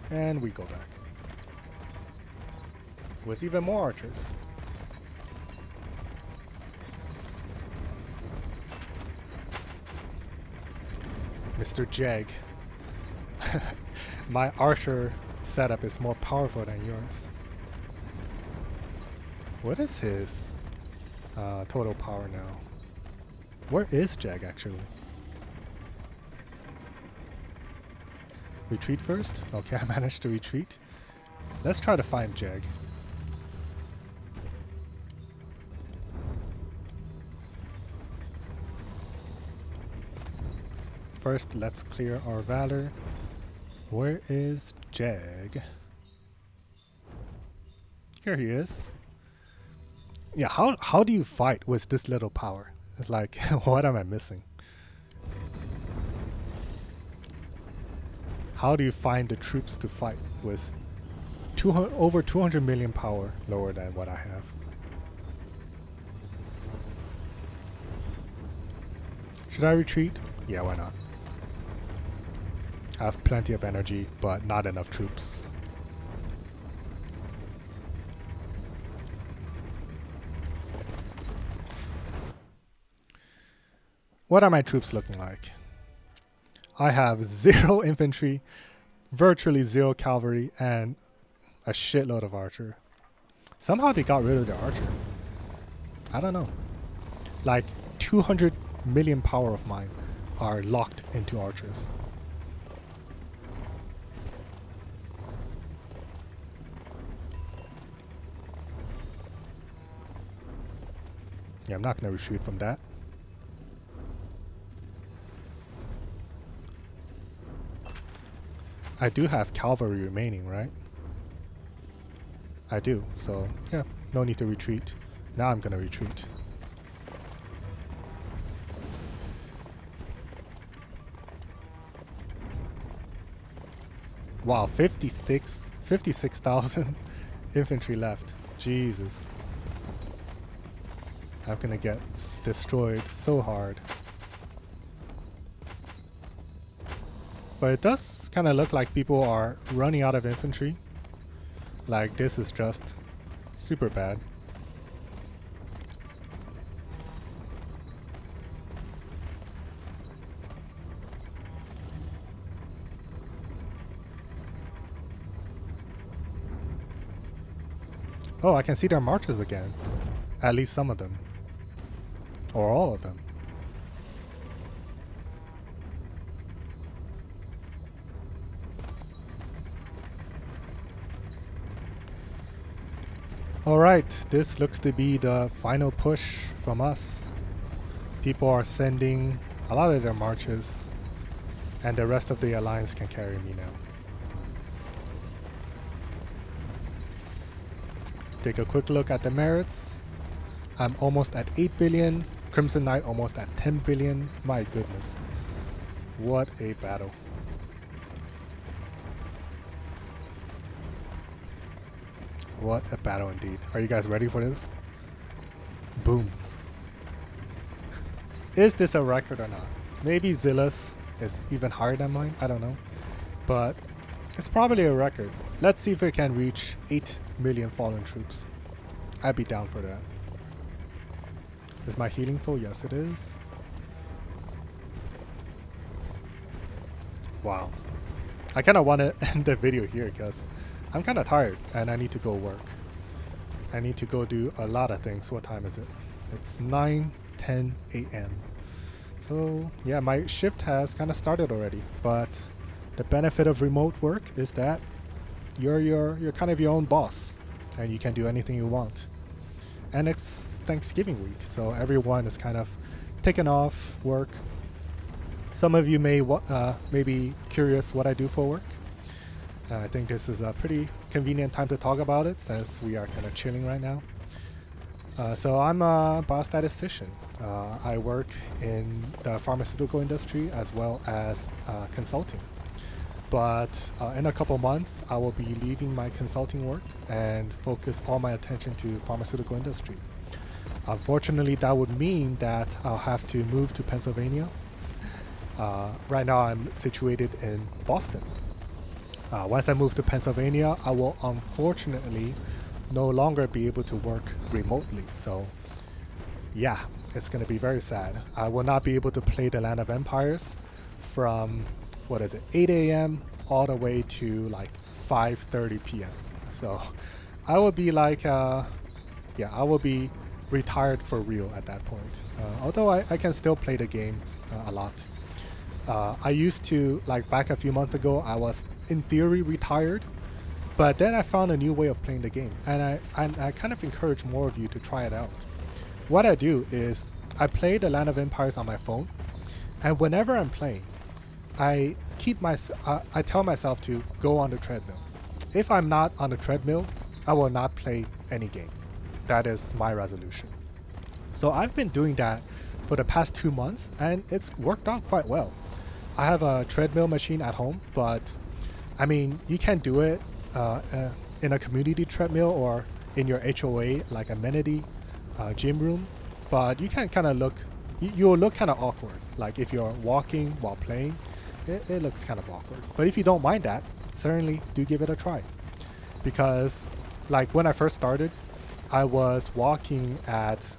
And we go back. With even more archers. Mr. Jag. My archer setup is more powerful than yours. What is his total power now? Where is Jag actually? Retreat first? Okay, I managed to retreat. Let's try to find Jag. First, let's clear our valor. Where is Jag? Here he is. Yeah, how do you fight with this little power? It's like, what am I missing? How do you find the troops to fight with over 200 million power lower than what I have? Should I retreat? Yeah, why not? I have plenty of energy, but not enough troops. What are my troops looking like? I have 0 infantry, virtually 0 cavalry, and a shitload of archer. Somehow they got rid of their archer. I don't know. Like 200 million power of mine are locked into archers. Yeah, I'm not going to retreat from that. I do have cavalry remaining, right? I do, so yeah, no need to retreat. Now I'm going to retreat. Wow, 56,000 infantry left. Jesus. I'm gonna get destroyed so hard. But it does kind of look like people are running out of infantry. Like, this is just super bad. Oh, I can see their marches again. At least some of them. Or all of them. Alright, this looks to be the final push from us. People are sending a lot of their marches, and the rest of the alliance can carry me now. Take a quick look at the merits. I'm almost at 8 billion. Crimson Knight almost at 10 billion. My goodness. What a battle. What a battle indeed. Are you guys ready for this? Boom. Is this a record or not? Maybe Zilla's is even higher than mine. I don't know. But it's probably a record. Let's see if it can reach 8 million fallen troops. I'd be down for that. Is my healing full? Yes, it is. Wow. I kind of want to end the video here because I'm kind of tired and I need to go work. I need to go do a lot of things. What time is it? It's 9:10 a.m. So yeah, my shift has kind of started already. But the benefit of remote work is that you're kind of your own boss and you can do anything you want. And it's Thanksgiving week, so everyone is kind of taking off work. Some of you may be curious what I do for work. I think this is a pretty convenient time to talk about it since we are kind of chilling right now. So I'm a biostatistician. I work in the pharmaceutical industry as well as consulting. But in a couple months, I will be leaving my consulting work and focus all my attention to pharmaceutical industry. Unfortunately, that would mean that I'll have to move to Pennsylvania. Right now, I'm situated in Boston. Once I move to Pennsylvania, I will unfortunately no longer be able to work remotely. So yeah, it's going to be very sad. I will not be able to play the Land of Empires from, 8 a.m. all the way to like 5:30 p.m. So I will be like, I will be retired for real at that point. Although I can still play the game a lot. I used to, like back a few months ago, I was in theory retired, but then I found a new way of playing the game, and I kind of encourage more of you to try it out. What I do is I play the Land of Empires on my phone, and whenever I'm playing, I tell myself to go on the treadmill. If I'm not on the treadmill, I will not play any game. That is my resolution. So I've been doing that for the past 2 months, and it's worked out quite well. I have a treadmill machine at home, but I mean, you can do it in a community treadmill or in your HOA, like amenity gym room, but you can kind of look, you'll look kind of awkward. Like if you're walking while playing, it looks kind of awkward. But if you don't mind that, certainly do give it a try. Because like when I first started, I was walking at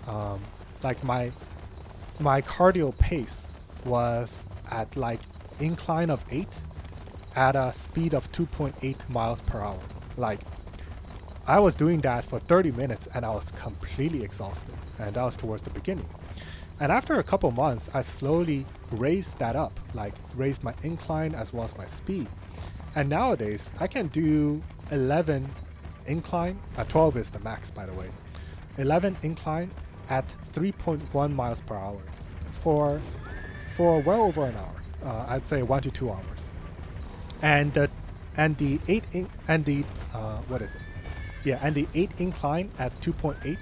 like my cardio pace was at like incline of 8 at a speed of 2.8 miles per hour. Like I was doing that for 30 minutes and I was completely exhausted, and that was towards the beginning. And after a couple months, I slowly raised that up, like raised my incline as well as my speed. And nowadays I can do 11 incline, 12 is the max by the way, 11 incline at 3.1 miles per hour for well over an hour. I'd say 1 to 2 hours. And the 8 incline at 2.8,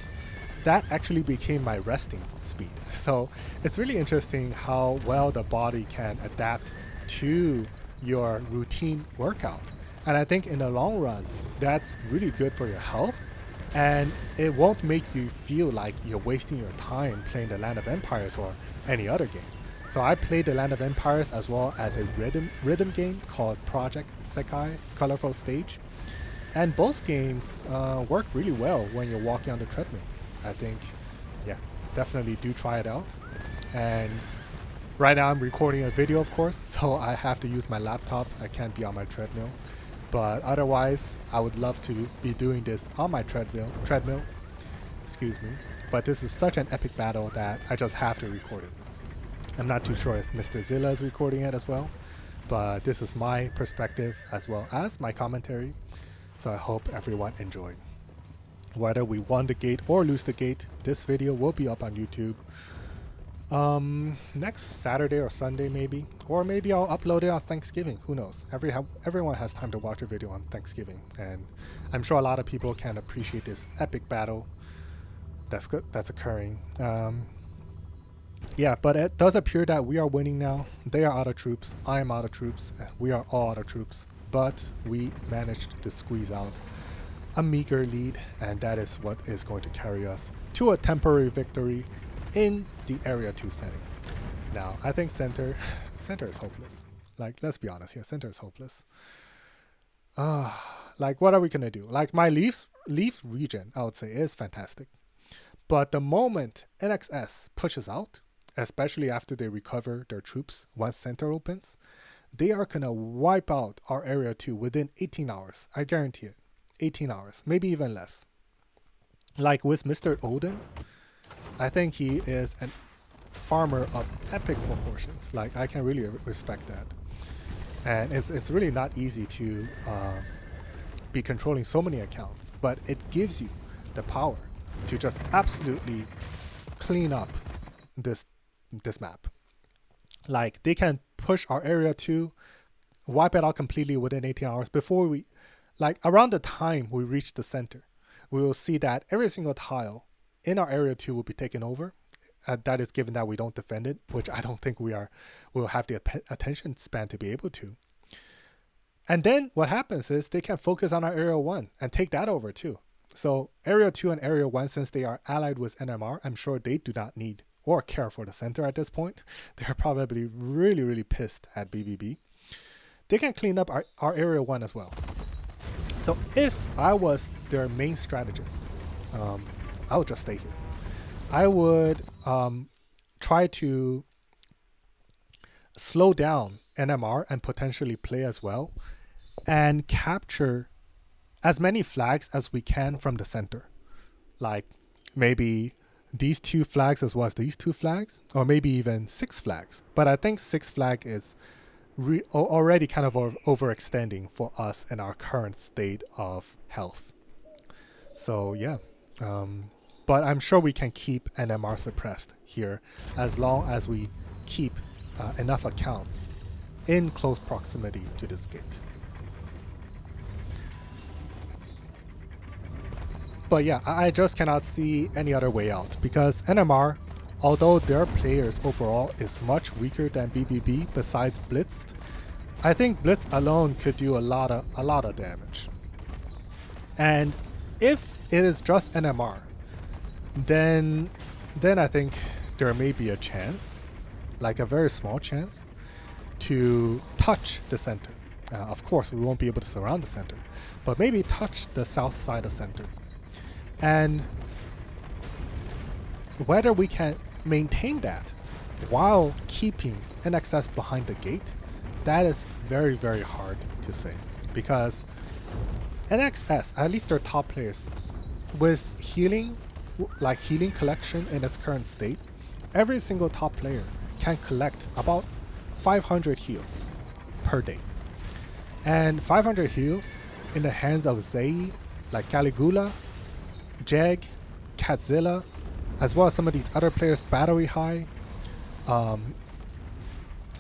that actually became my resting speed. So it's really interesting how well the body can adapt to your routine workout. And I think in the long run, that's really good for your health, and it won't make you feel like you're wasting your time playing the Land of Empires or any other game. So I played the Land of Empires as well as a rhythm game called Project Sekai Colorful Stage. And both games work really well when you're walking on the treadmill. I think, yeah, definitely do try it out. And right now I'm recording a video, of course, so I have to use my laptop. I can't be on my treadmill. But otherwise, I would love to be doing this on my treadmill. Excuse me. But this is such an epic battle that I just have to record it. I'm not too sure if Mr. Zilla is recording it as well, but this is my perspective as well as my commentary. So I hope everyone enjoyed. Whether we won the gate or lose the gate, this video will be up on YouTube. Next Saturday or Sunday maybe, or maybe I'll upload it on Thanksgiving. Who knows? Everyone has time to watch a video on Thanksgiving, and I'm sure a lot of people can appreciate this epic battle that's occurring. Yeah, but it does appear that we are winning now. They are out of troops. I am out of troops. We are all out of troops, but we managed to squeeze out a meager lead, and that is what is going to carry us to a temporary victory in the Area 2 setting. Now, I think center is hopeless. Like, let's be honest here, center is hopeless. Like, what are we gonna do? Like, my Leaf region, I would say, is fantastic. But the moment NXS pushes out, especially after they recover their troops once center opens, they are gonna wipe out our Area 2 within 18 hours. I guarantee it. 18 hours, maybe even less. Like with Mr. Odin, I think he is a farmer of epic proportions. Like, I can really respect that. And it's really not easy to be controlling so many accounts, but it gives you the power to just absolutely clean up this map. Like, they can push our Area 2, wipe it out completely within 18 hours before we, like, around the time we reach the center, we will see that every single tile in our Area 2 will be taken over. That is given that we don't defend it, which I don't think we'll have the attention span to be able to. And then what happens is they can focus on our Area 1 and take that over too. So Area 2 and Area 1, since they are allied with NMR, I'm sure they do not need or care for the center at this point. They're probably really, really pissed at BbB. They can clean up our Area 1 as well. So if I was their main strategist, I would just stay here. I would try to slow down NMR and potentially play as well, and capture as many flags as we can from the center. Like maybe these 2 flags as well as these 2 flags, or maybe even 6 flags. But I think 6 flag is already kind of overextending for us in our current state of health. So yeah. But I'm sure we can keep NMR suppressed here as long as we keep enough accounts in close proximity to this gate. But yeah, I just cannot see any other way out, because NMR, although their players overall is much weaker than BbB besides Blitzed, I think Blitz alone could do a lot of damage. And if it is just NMR, then I think there may be a chance, like a very small chance, to touch the center. Of course, we won't be able to surround the center, but maybe touch the south side of center. And whether we can maintain that while keeping NXS behind the gate, that is very, very hard to say, because NXS, at least their top players, with healing collection in its current state, every single top player can collect about 500 heals per day. And 500 heals in the hands of Zei, like Caligula, Jeg, Catzilla, as well as some of these other players, Battery High. Who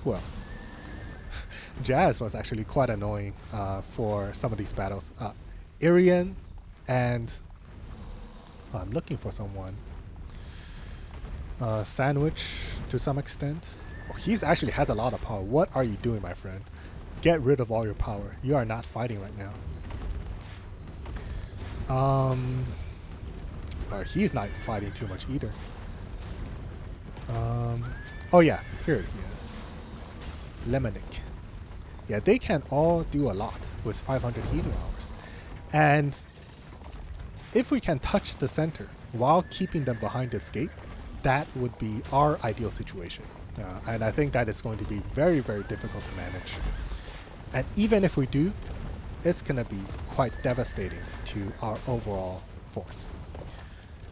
else? Jazz was actually quite annoying for some of these battles. Irian, and I'm looking for someone. Sandwich to some extent. Oh, he's actually has a lot of power. What are you doing, my friend? Get rid of all your power. You are not fighting right now. He's not fighting too much either. Oh yeah, here he is. Lemonic. Yeah, they can all do a lot with 500 healing hours. And if we can touch the center while keeping them behind this gate, that would be our ideal situation. And I think that is going to be very, very difficult to manage. And even if we do, it's going to be quite devastating to our overall force.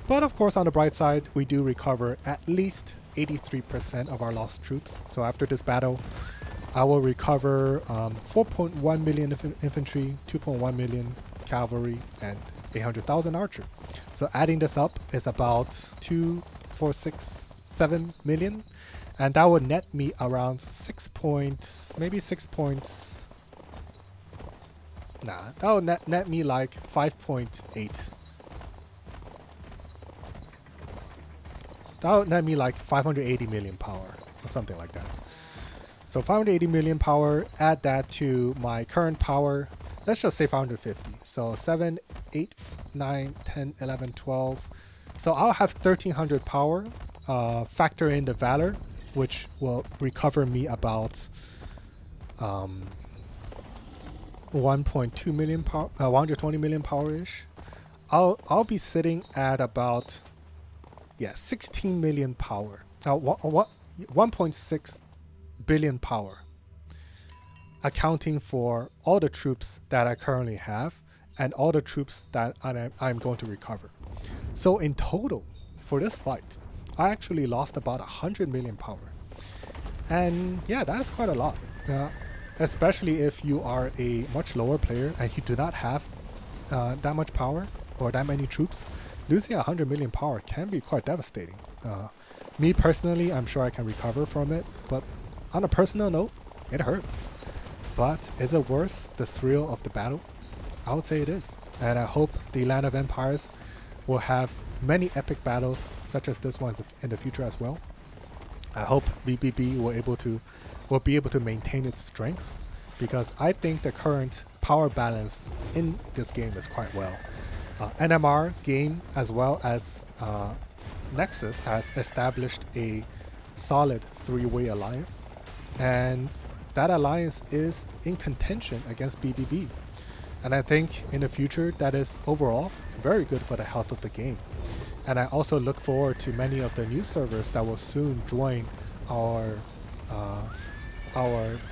But of course, on the bright side, we do recover at least 83% of our lost troops. So after this battle, I will recover 4.1 million infantry, 2.1 million cavalry, and 800,000 archer. So adding this up is about 246 7 million, and that would net me around 6 points, maybe 6 points. Nah, that would net me like 5.8. That would net me like 580 million power or something like that. So 580 million power, add that to my current power, let's just say 550. So 7, 8, 9, 10, 11, 12. So I'll have 1300 power. Factor in the Valor, which will recover me about 1.2 million power, 120 million power-ish. I'll be sitting at about 16 million power. 1.6 billion power, accounting for all the troops that I currently have and all the troops that I'm going to recover. So in total, for this fight, I actually lost about 100 million power. And yeah, that's quite a lot. Especially if you are a much lower player and you do not have that much power or that many troops. Losing 100 million power can be quite devastating. Me personally, I'm sure I can recover from it, but on a personal note, it hurts. But is it worth the thrill of the battle? I would say it is. And I hope the Land of Empires will have many epic battles such as this one in the future as well. I hope BbB will be able to maintain its strengths, because I think the current power balance in this game is quite well. NMR game as well as NXS has established a solid three-way alliance, and that alliance is in contention against BbB. And I think in the future that is overall very good for the health of the game. And I also look forward to many of the new servers that will soon join our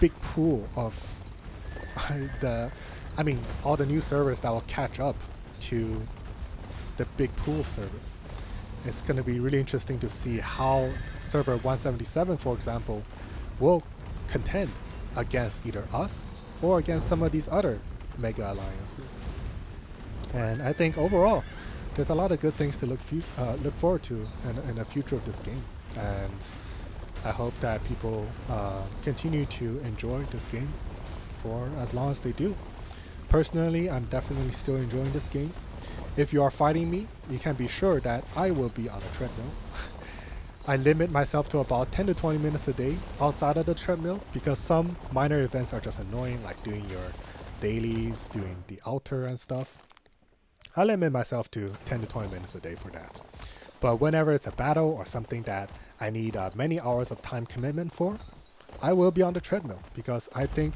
big pool of all the new servers that will catch up to the big pool of servers. It's going to be really interesting to see how server 177, for example, will contend against either us or against some of these other mega alliances. And I think overall, there's a lot of good things to look forward to in the future of this game. And I hope that people continue to enjoy this game for as long as they do. Personally, I'm definitely still enjoying this game. If you are fighting me, you can be sure that I will be on a treadmill. I limit myself to about 10 to 20 minutes a day outside of the treadmill, because some minor events are just annoying, like doing your dailies, doing the altar and stuff. I limit myself to 10 to 20 minutes a day for that. But whenever it's a battle or something that I need many hours of time commitment for, I will be on the treadmill, because I think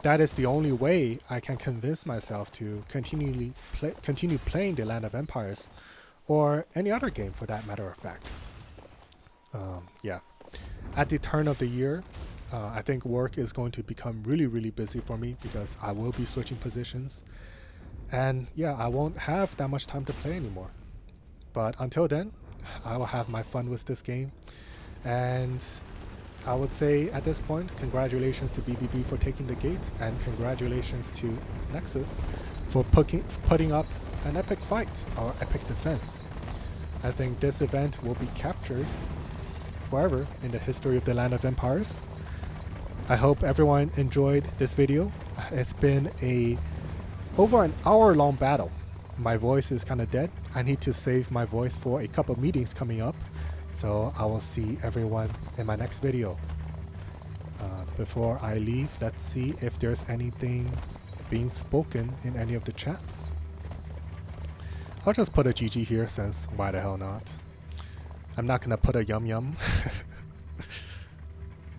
that is the only way I can convince myself to continue playing the Land of Empires, or any other game for that matter of fact. Yeah. At the turn of the year, I think work is going to become really, really busy for me, because I will be switching positions. And yeah, I won't have that much time to play anymore. But until then, I will have my fun with this game. And I would say at this point, congratulations to BbB for taking the gate, and congratulations to NXS for putting up an epic fight, or epic defense. I think this event will be captured forever in the history of the Land of Empires. I hope everyone enjoyed this video. It's been over an hour-long battle. My voice is kind of dead. I need to save my voice for a couple meetings coming up. So I will see everyone in my next video. Before I leave, let's see if there's anything being spoken in any of the chats. I'll just put a GG here, since why the hell not? I'm not gonna put a yum yum.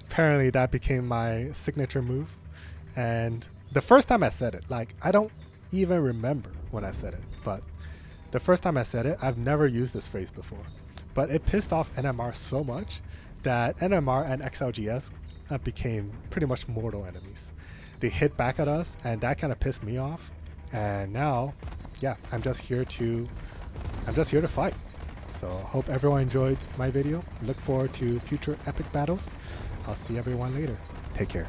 Apparently that became my signature move. And the first time I said it, like, I don't even remember when I said it, but the first time I said it, I've never used this phrase before. But it pissed off NMR so much that NMR and XLGS became pretty much mortal enemies. They hit back at us, and that kind of pissed me off. And now, yeah, I'm just here to fight. So hope everyone enjoyed my video. Look forward to future epic battles. I'll see everyone later. Take care.